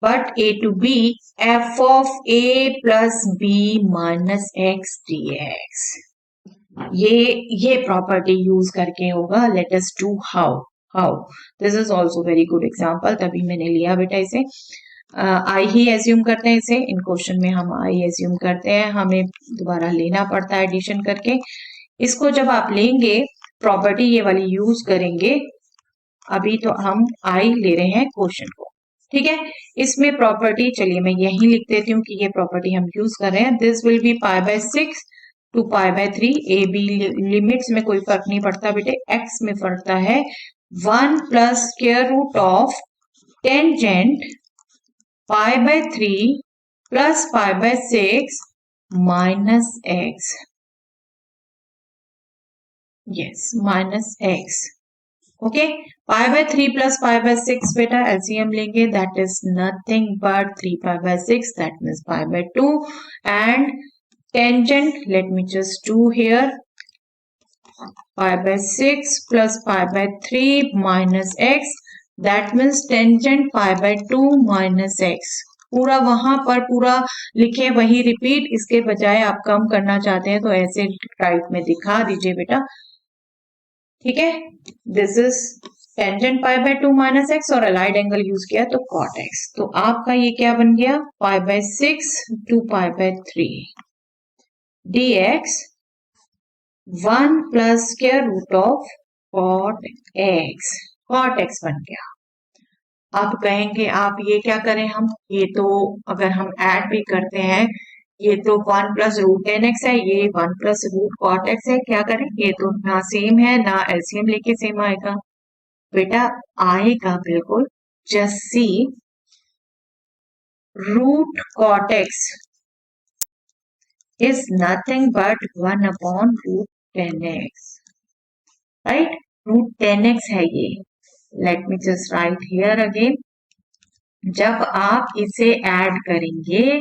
but a to b f of a plus b minus x dx। ये प्रॉपर्टी यूज करके होगा। Let us do how this is also very good example, तभी मैंने लिया बेटा इसे। आई ही assume करते हैं इसे, इन क्वेश्चन में हम आई एज्यूम करते हैं, हमें दोबारा लेना पड़ता है एडिशन करके। इसको जब आप लेंगे प्रॉपर्टी ये वाली यूज करेंगे, अभी तो हम आई ले रहे हैं क्वेश्चन को, ठीक है। इसमें प्रॉपर्टी चलिए मैं यही लिख देती हूँ कि ये प्रॉपर्टी हम यूज कर रहे हैं। This will be π/6 to π/3, a b limits में कोई फर्क नहीं पड़ता बेटे, एक्स में पड़ता है 1 plus square root of tangent π/3 plus π/6 minus x, yes minus x, okay। π/3 plus π/6 बेटा LCM लेंगे, that is nothing but 3 π/6, that means π/2, and tangent, let me just do here, π/6 plus π/3 minus x, that means tangent π/2 minus x। पूरा वहां पर पूरा लिखे वही repeat, इसके बजाय आप कम करना चाहते हैं तो ऐसे राइट में दिखा दीजिए बेटा, ठीक है। This is tangent π/2 minus x और अलाइड एंगल यूज किया तो cot x, तो आपका ये क्या बन गया π/6 to π/3 dx 1 plus square root of cot x बन गया। अब कहेंगे आप ये क्या करें हम, ये तो अगर हम ऐड भी करते हैं, ये तो 1 प्लस रूट टेन एक्स है, ये 1 प्लस रूट कॉट एक्स है, क्या करें, ये तो ना सेम है ना एलसीएम लेके सेम आएगा बेटा, आएगा बिल्कुल। Just see root cot x is nothing but 1 upon root ten x, right, root ten x है ये। Let me just write here again, जब आप इसे ऐड करेंगे,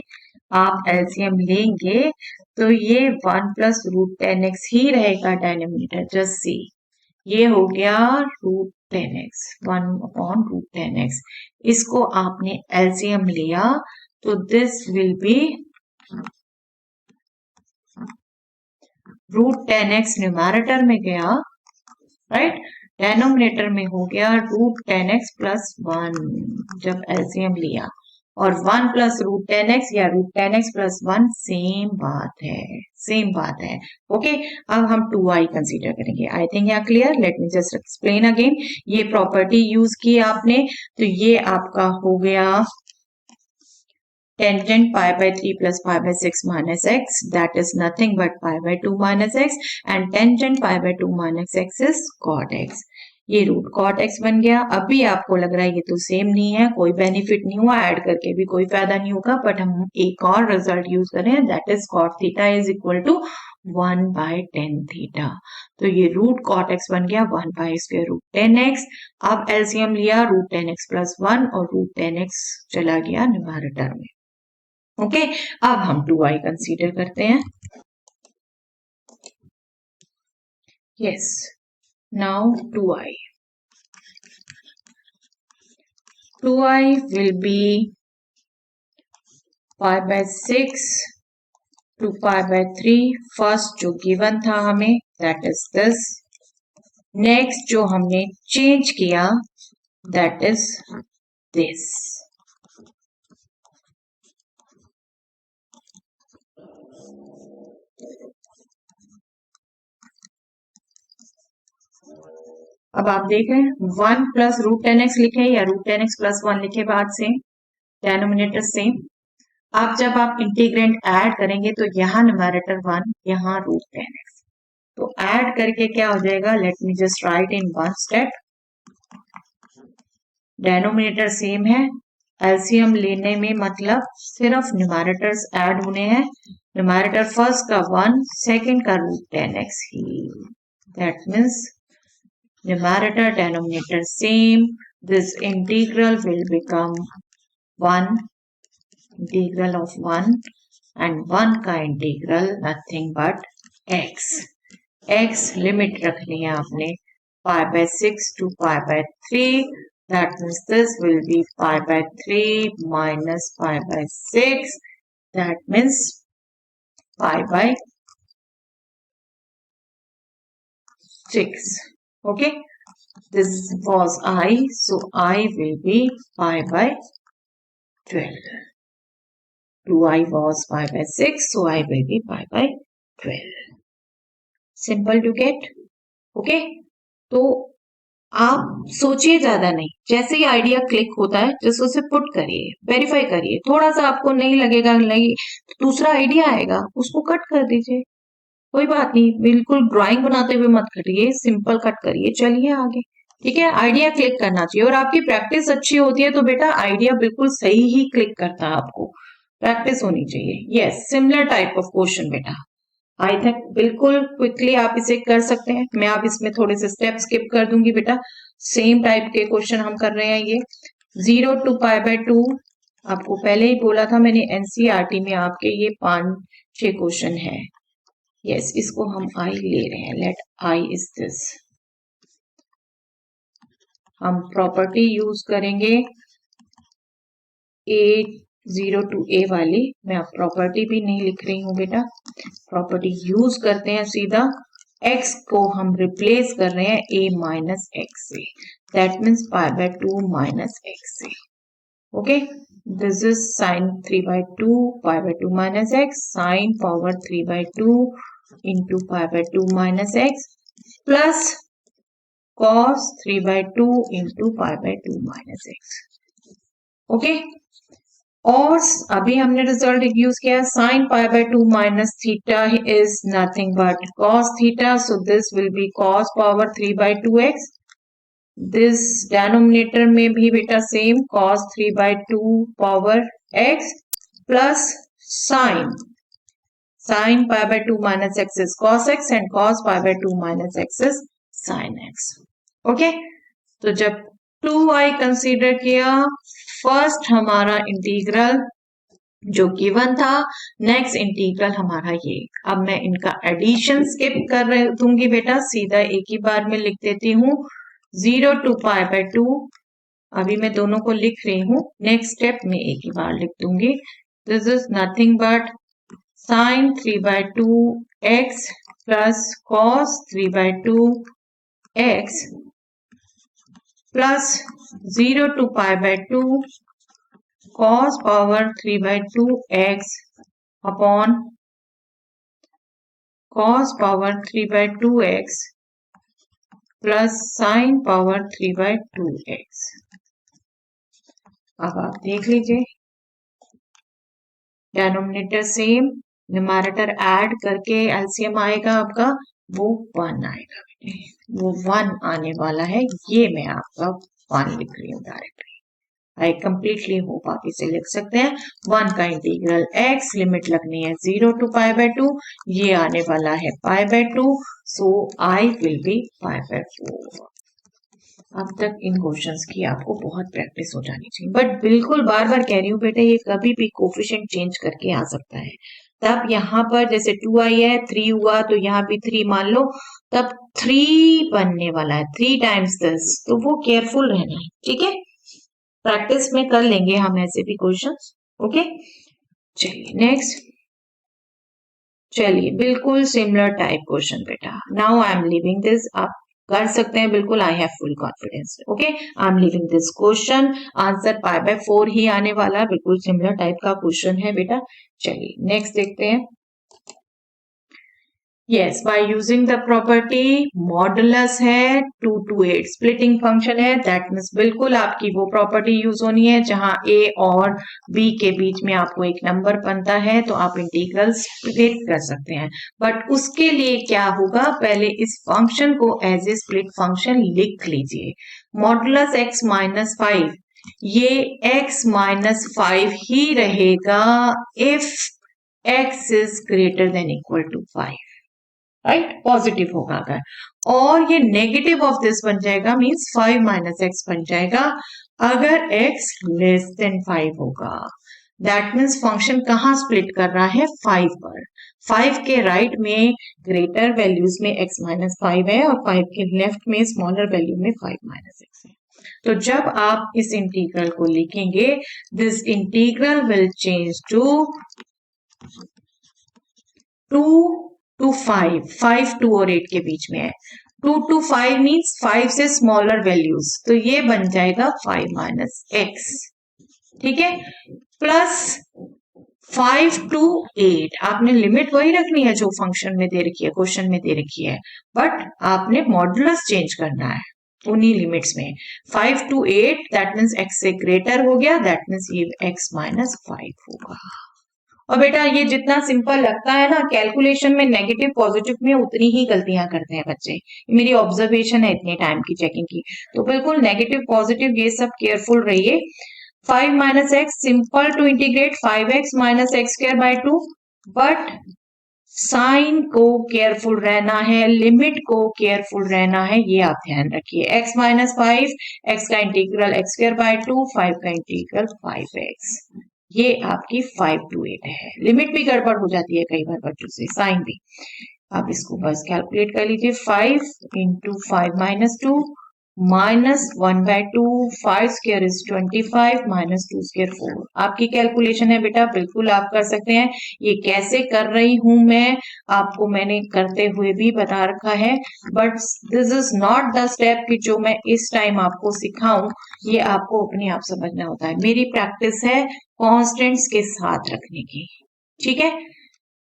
आप एलसीएम लेंगे तो ये 1 प्लस रूट टेन एक्स ही रहेगा डिनोमिनेटर। जस्ट सी, ये हो गया root ten x, 1 upon root ten x, इसको आपने एलसीएम लिया तो this will be root ten x numerator में गया, राइट, डेनोमिनेटर में हो गया रूट टेन एक्स प्लस 1 जब एलसीएम लिया, और 1 प्लस रूट टेन एक्स या root ten x plus 1 same बात है, ओके। अब हम 2i कंसीडर करेंगे। आई थिंक यहाँ clear, let me just explain again. ये प्रॉपर्टी यूज की आपने तो ये आपका हो गया tangent π/3 plus π/6 minus x, that is nothing but π/2 minus x, and tangent π/2 minus x is cot x। ये रूट cot x बन गया। अभी आपको लग रहा है ये तो सेम नहीं है, कोई बेनिफिट नहीं हुआ, ऐड करके भी कोई फायदा नहीं होगा, बट हम एक और रिजल्ट यूज करें, that is cot theta is equal to 1/10 theta. तो ये रूट cot x बन गया 1/स्क्वायर रूट 10x। अब एलसीएम लिया रूट 10x प्लस 1 और रूट 10x चला गया न्यूमैरेटर में, ओके। अब हम 2i कंसीडर करते हैं। Yes, now 2i will be π/6 to π/3, first जो गिवन था हमें दैट इज दिस, नेक्स्ट जो हमने चेंज किया दैट इज दिस। अब आप देख रहे हैं 1 प्लस रूट टेन एक्स लिखे या रूट टेन एक्स प्लस 1 लिखे, बाद सेम, डेनोमिनेटर सेम। अब जब आप इंटीग्रेंट ऐड करेंगे तो यहाँ न्यूमैरेटर 1, यहाँ रूट टेन एक्स, तो ऐड करके क्या हो जाएगा, late me just right in one step. Denominator same है, एलसीएम लेने में मतलब सिर्फ न्यूमैरेटर्स ऐड होने हैं। न्यूमैरेटर फर्स्ट का 1, सेकंड का रूट टेन एक्स ही, that means numerator denominator same, this integral will become 1, integral of 1, and 1 का integral nothing but x। x limit रखनी है आपने π/6 to π/3, that means this will be π/3 minus π/6, that means π/6. Okay, this was I, so I will be π/12. 2i was π/6, so I will be π/12. Simple to get. Okay, तो आप सोचिए ज्यादा नहीं, जैसे ही idea click होता है जैसे उसे पुट करिए, वेरीफाई करिए, थोड़ा सा आपको नहीं लगेगा, नहीं दूसरा आइडिया आएगा उसको कट कर दीजिए, कोई बात नहीं, बिल्कुल ड्राइंग बनाते हुए मत करिए, सिंपल कट करिए, चलिए आगे। ठीक है, आइडिया क्लिक करना चाहिए और आपकी प्रैक्टिस अच्छी होती है तो बेटा आइडिया बिल्कुल सही ही क्लिक करता है, आपको प्रैक्टिस होनी चाहिए। Yes, similar type of question बेटा, आई थिंक बिल्कुल क्विकली आप इसे कर सकते हैं। मैं आप इसमें थोड़े से स्टेप स्किप कर दूंगी बेटा, सेम टाइप के क्वेश्चन हम कर रहे हैं। ये 0 to π/2 आपको पहले ही बोला था मैंने, एनसीईआरटी में आपके ये 5-6 क्वेश्चन है। यस, इसको हम आई ले रहे हैं, लेट आई इज दिस। हम प्रॉपर्टी यूज करेंगे A0 to A वाली, मैं आप प्रॉपर्टी भी नहीं लिख रही हूं बेटा, प्रॉपर्टी यूज करते हैं सीधा। x को हम रिप्लेस कर रहे हैं a माइनस एक्स से, दैट मीन्स π/2 माइनस एक्स से। Okay, this is sine 3/2 π/2 minus x, sine power 3/2 into π/2 minus x plus cos 3/2 into π/2 minus x. Okay, और अभी हमने रिजल्ट यूज किया, sine π/2 minus theta is nothing but cos theta, so this will be cos power 3/2x। This denominator में भी बेटा same cos 3/2 power x plus sign π/2 minus x is cos x and cos π/2 minus x is sin x। Okay, तो जब 2i consider किया, first हमारा integral जो given था, next integral हमारा ये। अब मैं इनका एडिशन स्किप कर दूंगी बेटा, सीधा एक ही बार में लिख देती हूँ 0 to π/2। अभी मैं दोनों को लिख रही हूँ, नेक्स्ट स्टेप में एक ही बार लिख दूंगी। This is nothing but sine 3/2x plus cos 3/2x plus 0 to π/2 cos power 3/2x upon cos power 3/2x plus sin power 3/2x। अब आप देख लीजिए, डिनोमिनेटर सेम, न्यूमरेटर ऐड करके एलसीएम आएगा आपका, वो 1 आएगा, वो 1 आने वाला है। ये मैं आपका 1 लिख रही हूँ डायरेक्टली, आई कंप्लीटली होप आप इसे लिख सकते हैं। 1 का इंटीग्रल x, लिमिट लगनी है 0 to π/2, ये आने वाला है π/2, सो आई विल बी π/4। अब तक इन क्वेश्चंस की आपको बहुत प्रैक्टिस हो जानी चाहिए, बट बिल्कुल बार बार कह रही हूँ बेटा, ये कभी भी कोफिशिएंट चेंज करके आ सकता है। तब यहाँ पर जैसे 2i है, 3 हुआ तो यहाँ भी 3 मान लो, तब 3 बनने वाला है, 3 टाइम्स 10, तो वो केयरफुल रहना है। ठीक है, प्रैक्टिस में कर लेंगे हम ऐसे भी क्वेश्चंस। ओके, चलिए नेक्स्ट, चलिए बिल्कुल सिमिलर टाइप क्वेश्चन बेटा। Now I am leaving this, आप कर सकते हैं बिल्कुल, I have full confidence. Okay, I am leaving this question, answer π/4 ही आने वाला है, बिल्कुल सिमिलर टाइप का क्वेश्चन है बेटा। चलिए नेक्स्ट देखते हैं। Yes, by using the property modulus है 2 to 8, स्प्लिटिंग फंक्शन है, दैट मीन्स बिल्कुल आपकी वो प्रॉपर्टी यूज होनी है जहां a और b के बीच में आपको एक नंबर बनता है, तो आप इंटीग्रल स्प्लिट कर सकते हैं। बट उसके लिए क्या होगा, पहले इस फंक्शन को एज ए स्प्लिट फंक्शन लिख लीजिए। मॉडुलस x माइनस 5, ये x माइनस 5 ही रहेगा if x is greater than equal to 5, right, positive होगा अगर, और ये नेगेटिव ऑफ दिस बन जाएगा, मींस 5 माइनस एक्स बन जाएगा अगर x लेस देन 5 होगा। दैट मीन्स फंक्शन कहाँ स्प्लिट कर रहा है 5 पर। 5 के राइट में ग्रेटर वैल्यूज में x माइनस 5 है और 5 के लेफ्ट में स्मॉलर वैल्यू में 5 माइनस x है। तो जब आप इस इंटीग्रल को लिखेंगे, this integral will change to 2 to 5, 5 2 और 8 के बीच में है। 2 to 5 मीन्स 5 से स्मॉलर वैल्यूज, तो ये बन जाएगा 5 माइनस x, ठीक है, प्लस 5 to 8। आपने लिमिट वही रखनी है जो फंक्शन में दे रखी है, क्वेश्चन में दे रखी है, बट आपने मॉडुलस चेंज करना है उन्हीं लिमिट्स में। 5 to 8 दैट मीन्स x से ग्रेटर हो गया, दैट मीन्स ये x माइनस 5 होगा। और बेटा ये जितना सिंपल लगता है ना, कैलकुलेशन में नेगेटिव पॉजिटिव में उतनी ही गलतियां करते हैं बच्चे। मेरी ऑब्जर्वेशन है इतने टाइम की चेकिंग की। तो बिल्कुल नेगेटिव पॉजिटिव ये सब केयरफुल रहिए। 5 minus x simple to integrate 5x minus x square by 2, but sine को केयरफुल रहना है, लिमिट को केयरफुल रहना है, ये आप ध्यान रखिए। x माइनस 5, x का इंटीग्रल x स्क्वायर बाय 2, 5 का इंटीग्रल 5x, ये आपकी 5 to 8 है। लिमिट भी गड़बड़ हो जाती है कई बार बच्चों से, साइन भी। आप इसको बस कैलकुलेट कर लीजिए। 5 into 5 minus 2 minus 1 by 2, 5 square is 25 minus 2 square 4। आपकी कैलकुलेशन है बेटा, बिल्कुल आप कर सकते हैं। ये कैसे कर रही हूं मैं, आपको मैंने करते हुए भी बता रखा है, but this is not the step कि जो मैं इस टाइम आपको सिखाऊं, ये आपको अपने आप समझना होता है। मेरी प्रैक्टिस है कॉन्स्टेंट्स के साथ रखने की, ठीक है।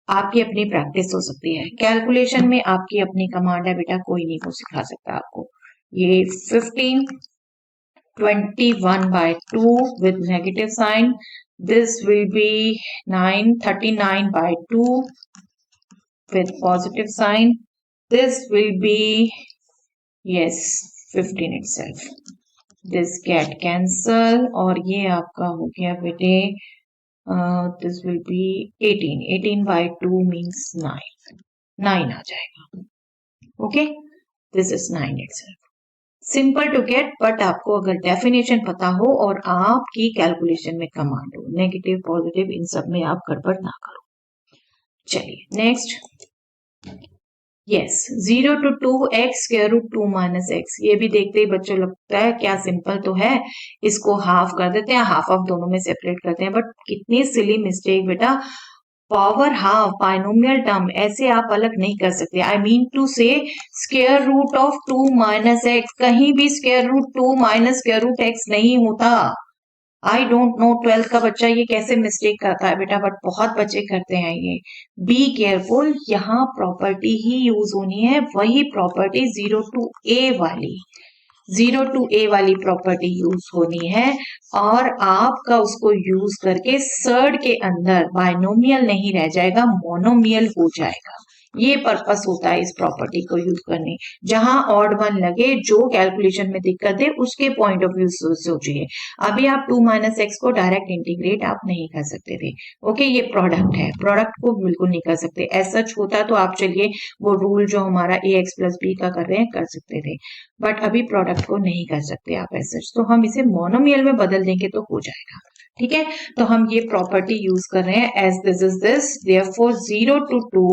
आपकी अपनी प्रैक्टिस हो सकती है, कैलकुलेशन में आपकी अपनी कमांड है बेटा, कोई नहीं को सिखा सकता आपको। ये 15 21 by 2 with negative sign, this will be 9 39 by 2 with positive sign, this will be yes 15 itself, this get cancel और ये आपका हो गया बेटे this will be 18 by 2 means 9 आ जाएगा। Okay, this is 9 itself, simple to get, but आपको अगर डेफिनेशन पता हो और आपकी कैलकुलेशन में कमांड हो, नेगेटिव पॉजिटिव इन सब में आप गड़बड़ ना करो। चलिए next, yes 0 to 2x square root 2 minus x, ये भी देखते ही बच्चों लगता है क्या सिंपल तो है, इसको हाफ कर देते हैं, हाफ ऑफ दोनों में सेपरेट करते हैं, बट कितनी सिली मिस्टेक बेटा। पावर हाफ बाइनोमियल टर्म ऐसे आप अलग नहीं कर सकते। I mean to say square root of 2 minus x, कहीं भी square root 2 minus square root x नहीं होता। आई डोंट नो 12th का बच्चा ये कैसे मिस्टेक करता है बेटा, बट बहुत बच्चे करते हैं ये। बी केयरफुल, यहाँ प्रॉपर्टी ही यूज होनी है, वही प्रॉपर्टी 0 to a वाली, 0 to a वाली प्रॉपर्टी यूज होनी है, और आपका उसको यूज करके सर्ड के अंदर बाइनोमियल नहीं रह जाएगा, मोनोमियल हो जाएगा। ये पर्पस होता है इस प्रॉपर्टी को यूज करने। जहां ऑड वन लगे, जो कैलकुलेशन में दिक्कत है, उसके पॉइंट ऑफ व्यू से सोचिए। अभी आप 2 माइनस एक्स को डायरेक्ट इंटीग्रेट आप नहीं कर सकते थे, ओके, ये प्रोडक्ट है, प्रोडक्ट को बिल्कुल नहीं कर सकते। एज सच होता तो आप चलिए वो रूल जो हमारा ए एक्स प्लस बी का कर रहे हैं कर सकते थे, बट अभी प्रोडक्ट को नहीं कर सकते आप एज सच, तो हम इसे मोनोमियल में बदल देंगे तो हो जाएगा, ठीक है। तो हम ये प्रॉपर्टी यूज कर रहे हैं, as this is this, therefore 0 to 2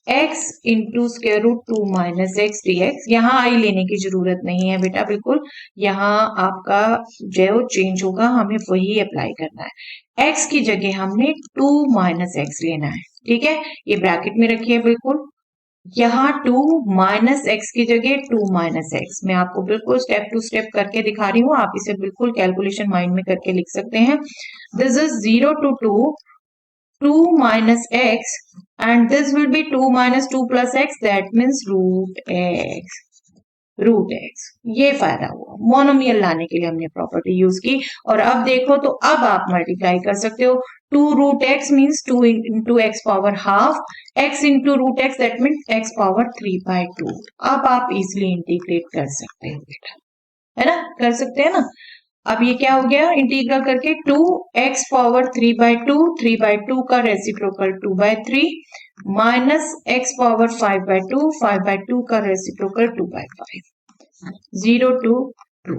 x into square root 2 minus x d x. यहाँ आई लेने की जरूरत नहीं है बेटा, बिल्कुल यहाँ आपका जो चेंज होगा हमें वही अप्लाई करना है। x की जगह हमने 2 माइनस एक्स लेना है, ठीक है, ये ब्रैकेट में रखिए बिल्कुल। यहाँ 2 माइनस एक्स की जगह 2 माइनस एक्स, मैं आपको बिल्कुल स्टेप टू स्टेप करके दिखा रही हूँ, आप इसे बिल्कुल कैलकुलेशन माइंड में करके लिख सकते हैं। This is 0 to 2 minus x, and this will be 2 minus 2 plus x, that means root x, root x. ये फायदा हुआ, मोनोमियल लाने के लिए हमने प्रॉपर्टी यूज की। और अब देखो तो अब आप मल्टीप्लाई कर सकते हो, 2 root x means 2 into x power half, x into root x that means x power 3 by 2। अब आप इजिली इंटीग्रेट कर सकते हो बेटा, है ना, कर सकते हैं ना। अब ये क्या हो गया, इंटीग्रल करके 2x पावर 3 by 2, 3 by 2 का reciprocal 2 by 3 minus x power 5 by 2, 5 by 2 का रेसिप्रोकल 2 by 5, 0 to 2।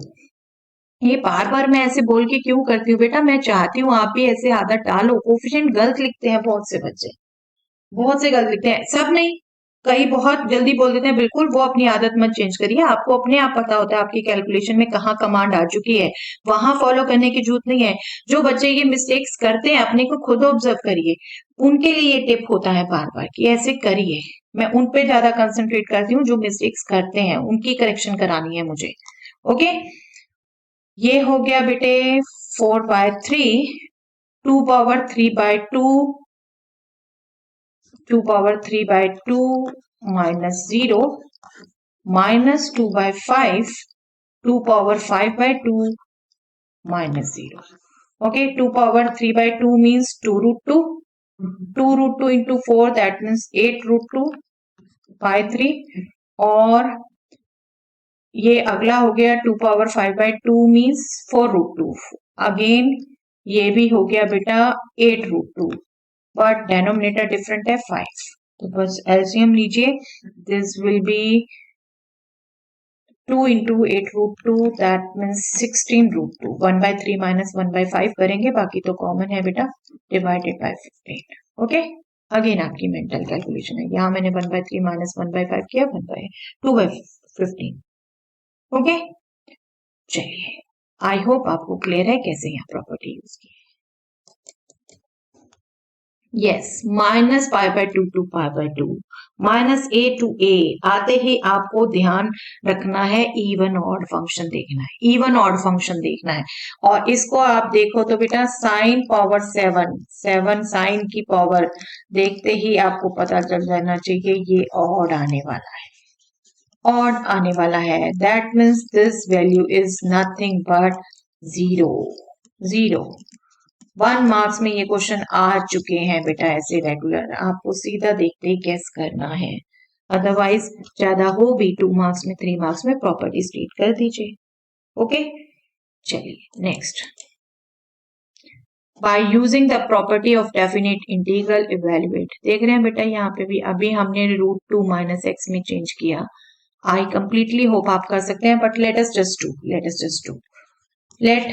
ये बार बार मैं ऐसे बोल के क्यों करती हूँ बेटा, मैं चाहती हूँ आप भी ऐसे आदत डालो। कोफिशिएंट गलत लिखते हैं बहुत से बच्चे, बहुत से गलत लिखते हैं, सब नहीं, कई बहुत जल्दी बोल देते हैं। बिल्कुल वो अपनी आदत मत चेंज करिए, आपको अपने आप पता होता है आपकी कैलकुलेशन में कहाँ कमांड आ चुकी है, वहां फॉलो करने की जरूरत नहीं है। जो बच्चे ये मिस्टेक्स करते हैं अपने को खुद ऑब्जर्व करिए, उनके लिए ये टिप होता है बार बार कि ऐसे करिए। मैं उन पे ज्यादा कंसंट्रेट करती हूँ जो मिस्टेक्स करते हैं, उनकी करेक्शन करानी है मुझे। ओके, ये हो गया बेटे 4/3, 2/3/2, 2/3/2 minus 0 minus 2/5, 2/5/2 minus 0. Okay, 2/3/2 means 2√2. 2√2 into 4, that means 8√2 by 3. और ये अगला हो गया 2/5/2 means 4√2. अगेन ये भी हो गया बेटा 8√2, बट डेनोमिनेटर डिफरेंट है 5, तो बस एलसीएम लीजिए, this will B 2 into 8√2, that means 16√2. 1/3 minus 1/5 करेंगे, बाकी तो कॉमन है बेटा, डिवाइडेड बाय 15. ओके, अगेन आपकी मेंटल कैलकुलेशन है, यहाँ मैंने 1/3 minus 1/5 किया, 2/15. ओके, चलिए, आई होप आपको क्लियर है कैसे यहाँ प्रॉपर्टी यूज की। Yes, -π/2 to π/2, -a to a आते ही आपको ध्यान रखना है इवन ऑड फंक्शन देखना है, इवन ऑड फंक्शन देखना है। और इसको आप देखो तो बेटा sin पावर 7 sin की पावर देखते ही आपको पता चल जाना चाहिए ये ऑड आने वाला है, ऑड आने वाला है। That means this value is nothing but 0. 1 marks में ये क्वेश्चन आ चुके हैं बेटा ऐसे रेगुलर, आपको सीधा देखते ही गेस करना है, अदरवाइज ज्यादा हो भी 2 मार्क्स में 3 मार्क्स में प्रॉपर्टी स्टेट कर दीजिए। ओके, चलिए next, by using the property of definite integral evaluate. देख रहे हैं बेटा यहाँ पे भी अभी हमने √2 - x में चेंज किया। आई कंप्लीटली होप आप कर सकते हैं, but let us just do let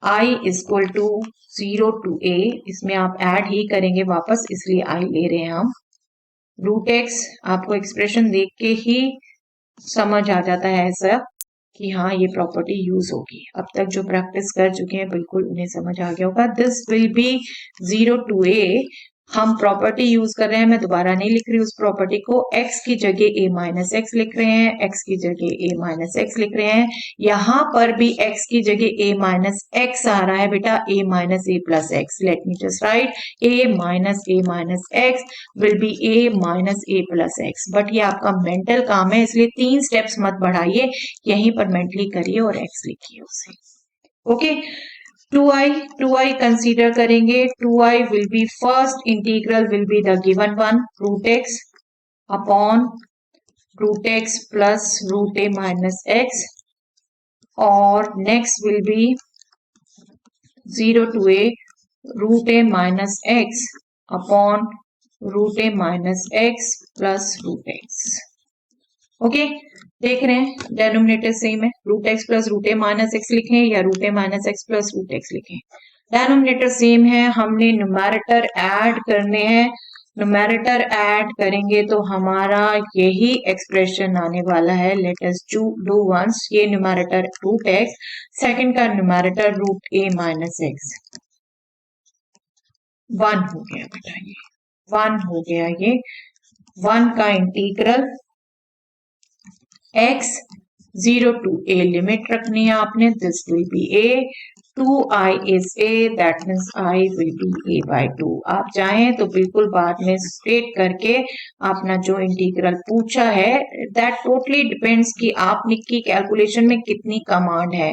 i equal to 0 to a, इसमें आप ऐड ही करेंगे वापस, इसलिए i ले रहे हैं हम। √x आपको एक्सप्रेशन देख के ही समझ आ जाता है ऐसा कि हाँ ये प्रॉपर्टी यूज होगी। अब तक जो प्रैक्टिस कर चुके हैं बिल्कुल उन्हें समझ आ गया होगा। This will be 0 to a, हम प्रॉपर्टी यूज कर रहे हैं, मैं दोबारा नहीं लिख रही उस प्रॉपर्टी को, x की जगह a - x लिख रहे हैं, x की जगह a - x लिख रहे हैं। यहां पर भी x की जगह a - x आ रहा है बेटा, a - a plus x, late me just right a - x will be a - a plus x, but ये आपका मेंटल काम है इसलिए 3 स्टेप्स मत बढ़ाइए, यहीं पर मेंटली करिए और x लिखिए उसे। ओके, 2i कंसीडर करेंगे, 2i will be first integral will be the given one, √x upon √x plus √a minus x, और next will be 0 to a √a minus x upon √a minus x plus √x। Okay, देख रहे हैं denominator same है, √x plus √a minus x लिखें या √a minus x plus √x लिखें, denominator same है। हमने न्यूमैरेटर ऐड करने हैं, न्यूमैरेटर ऐड करेंगे तो हमारा यही एक्सप्रेशन आने वाला है। लेट अस डू वंस, ये न्यूमैरेटर √x, सेकंड का न्यूमैरेटर √a minus x, 1 हो गया बेटा, ये 1 हो गया, ये 1 का integral x 0 to a limit रखनी है आपने, this will B a, 2i is a, that means I will be a/2। आप चाहें तो बिल्कुल बाद में स्टेट करके अपना जो इंटीग्रल पूछा है, दैट टोटली डिपेंड्स कि आपने की कैलकुलेशन में कितनी कमांड है,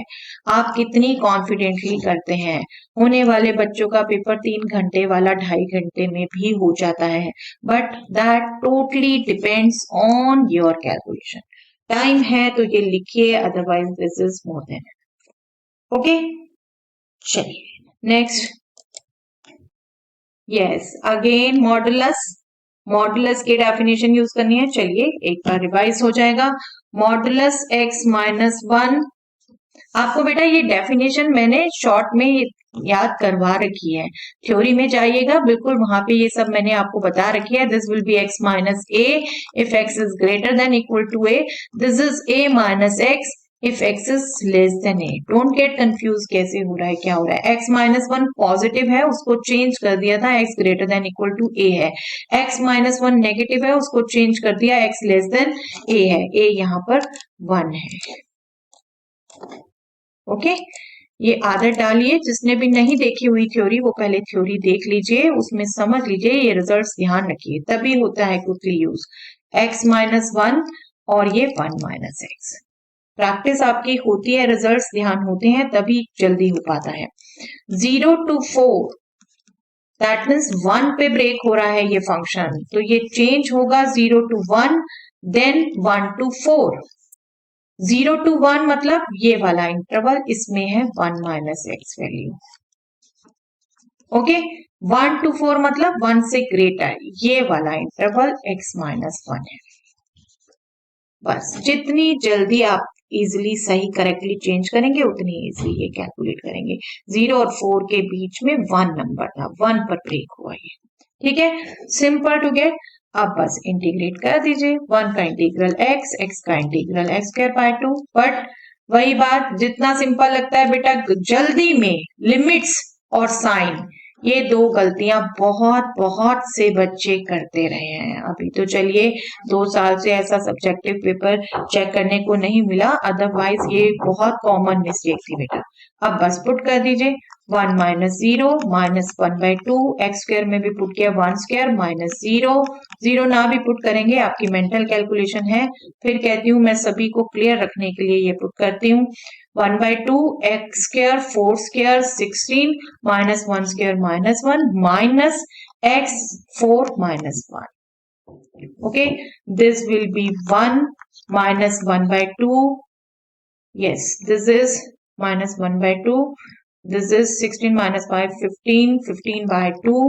आप कितनी कॉन्फिडेंटली करते हैं। होने वाले बच्चों का पेपर 3 घंटे वाला 2.5 घंटे में भी हो जाता है, but that totally depends on your calculation. Time है तो ये लिखिए, otherwise this is more than. Okay, चलिए नेक्स्ट, यस अगेन मॉडुलस की डेफिनेशन यूज करनी है। चलिए एक बार रिवाइज हो जाएगा, मॉडुलस x - 1 आपको बेटा ये डेफिनेशन मैंने शॉर्ट में याद करवा रखी है, थ्योरी में जाइएगा बिल्कुल वहां पे ये सब मैंने आपको बता रखी है। This will be x minus a if x is greater than equal to a, this is a माइनस x if x is less than a। Don't get confuse कैसे हो रहा है क्या हो रहा है। x माइनस वन पॉजिटिव है उसको चेंज कर दिया था, x greater than equal to a है। x माइनस वन नेगेटिव है उसको चेंज कर दिया, x लेस देन a है, a यहाँ पर 1 है। ओके ये आदत डालिए, जिसने भी नहीं देखी हुई थ्योरी वो पहले थ्योरी देख लीजिए, उसमें समझ लीजिए, ये रिजल्ट्स ध्यान रखिए, तभी होता है quickly use. x minus one और ये 1 माइनस एक्स, प्रैक्टिस आपकी होती है, रिजल्ट्स ध्यान होते हैं तभी जल्दी हो पाता है। 0 to 4 दैट मीन्स 1 पे ब्रेक हो रहा है ये फंक्शन, तो ये चेंज होगा 0 to 1 देन 1 to 4। 0 to 1 मतलब ये वाला इंटरवल, इसमें है 1 minus x value. Okay 1 to 4 मतलब 1 से ग्रेटर, ये वाला इंटरवल x माइनस 1 है। बस जितनी जल्दी आप इजिली सही करेक्टली चेंज करेंगे उतनी इजिली ये कैलकुलेट करेंगे। 0 और 4 के बीच में 1 नंबर था, 1 पर ब्रेक हुआ ये, ठीक है, सिंपल टू गेट। अब बस इंटीग्रेट कर दीजिए, 1 का इंटीग्रल x, x का integral x square by 2। But वही बात, जितना सिंपल लगता है बेटा जल्दी में लिमिट्स और साइन, ये दो गलतियां बहुत बहुत से बच्चे करते रहे हैं। अभी तो चलिए 2 साल से ऐसा सब्जेक्टिव पेपर चेक करने को नहीं मिला, अदरवाइज ये बहुत कॉमन मिस्टेक थी बेटा। अब बस पुट कर दीजिए, 1 minus 0 minus 1 by 2, x square में भी पुट किया 1 स्क्वायर माइनस 0, 0 ना भी पुट करेंगे आपकी मेंटल कैलकुलेशन है, फिर कहती हूँ मैं सभी को क्लियर रखने के लिए ये पुट करती हूँ। 1 by 2 x square 4 square 16 minus 1 square minus 1 minus x 4 minus 1. Okay, this will be 1 minus 1 by 2. Yes, this is minus 1 by 2. This is 16 minus 5 15, 15 by 2.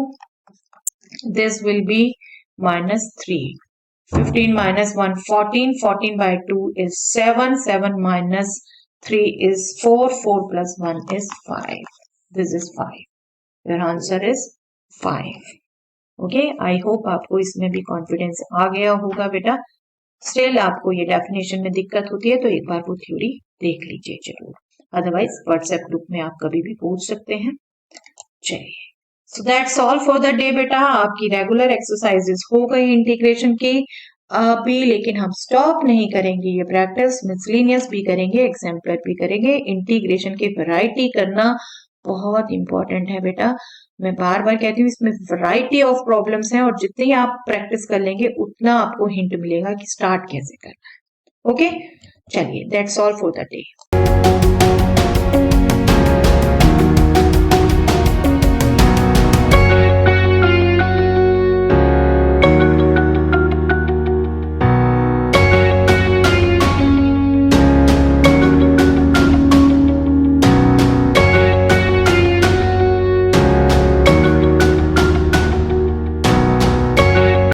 This will be minus 3. 15 minus 1 14, 14 by 2 is 7, 7 minus 3 is 4, 4 plus 1 is 5. This is 5. Your answer is 5. Okay, I hope आपको इसमें भी confidence आ गया होगा बेटा। Still आपको ये definition में दिक्कत होती है तो एक बार वो थ्योरी देख लीजिए जरूर, अदरवाइज व्हाट्सएप ग्रुप में आप कभी भी पूछ सकते हैं। चलिए, so that's all for the day बेटा। आपकी रेगुलर एक्सरसाइजेस हो गई इंटीग्रेशन की अभी, लेकिन हम स्टॉप नहीं करेंगे, ये प्रैक्टिस मिसलिनियस भी करेंगे, एग्जाम्पलर भी करेंगे। इंटीग्रेशन की वैरायटी करना बहुत इंपॉर्टेंट है बेटा, मैं बार बार कहती हूँ इसमें वैरायटी ऑफ प्रॉब्लम्स हैं और जितनी आप प्रैक्टिस कर लेंगे उतना आपको हिंट मिलेगा कि स्टार्ट कैसे करना है। ओके चलिए, that's all for the day.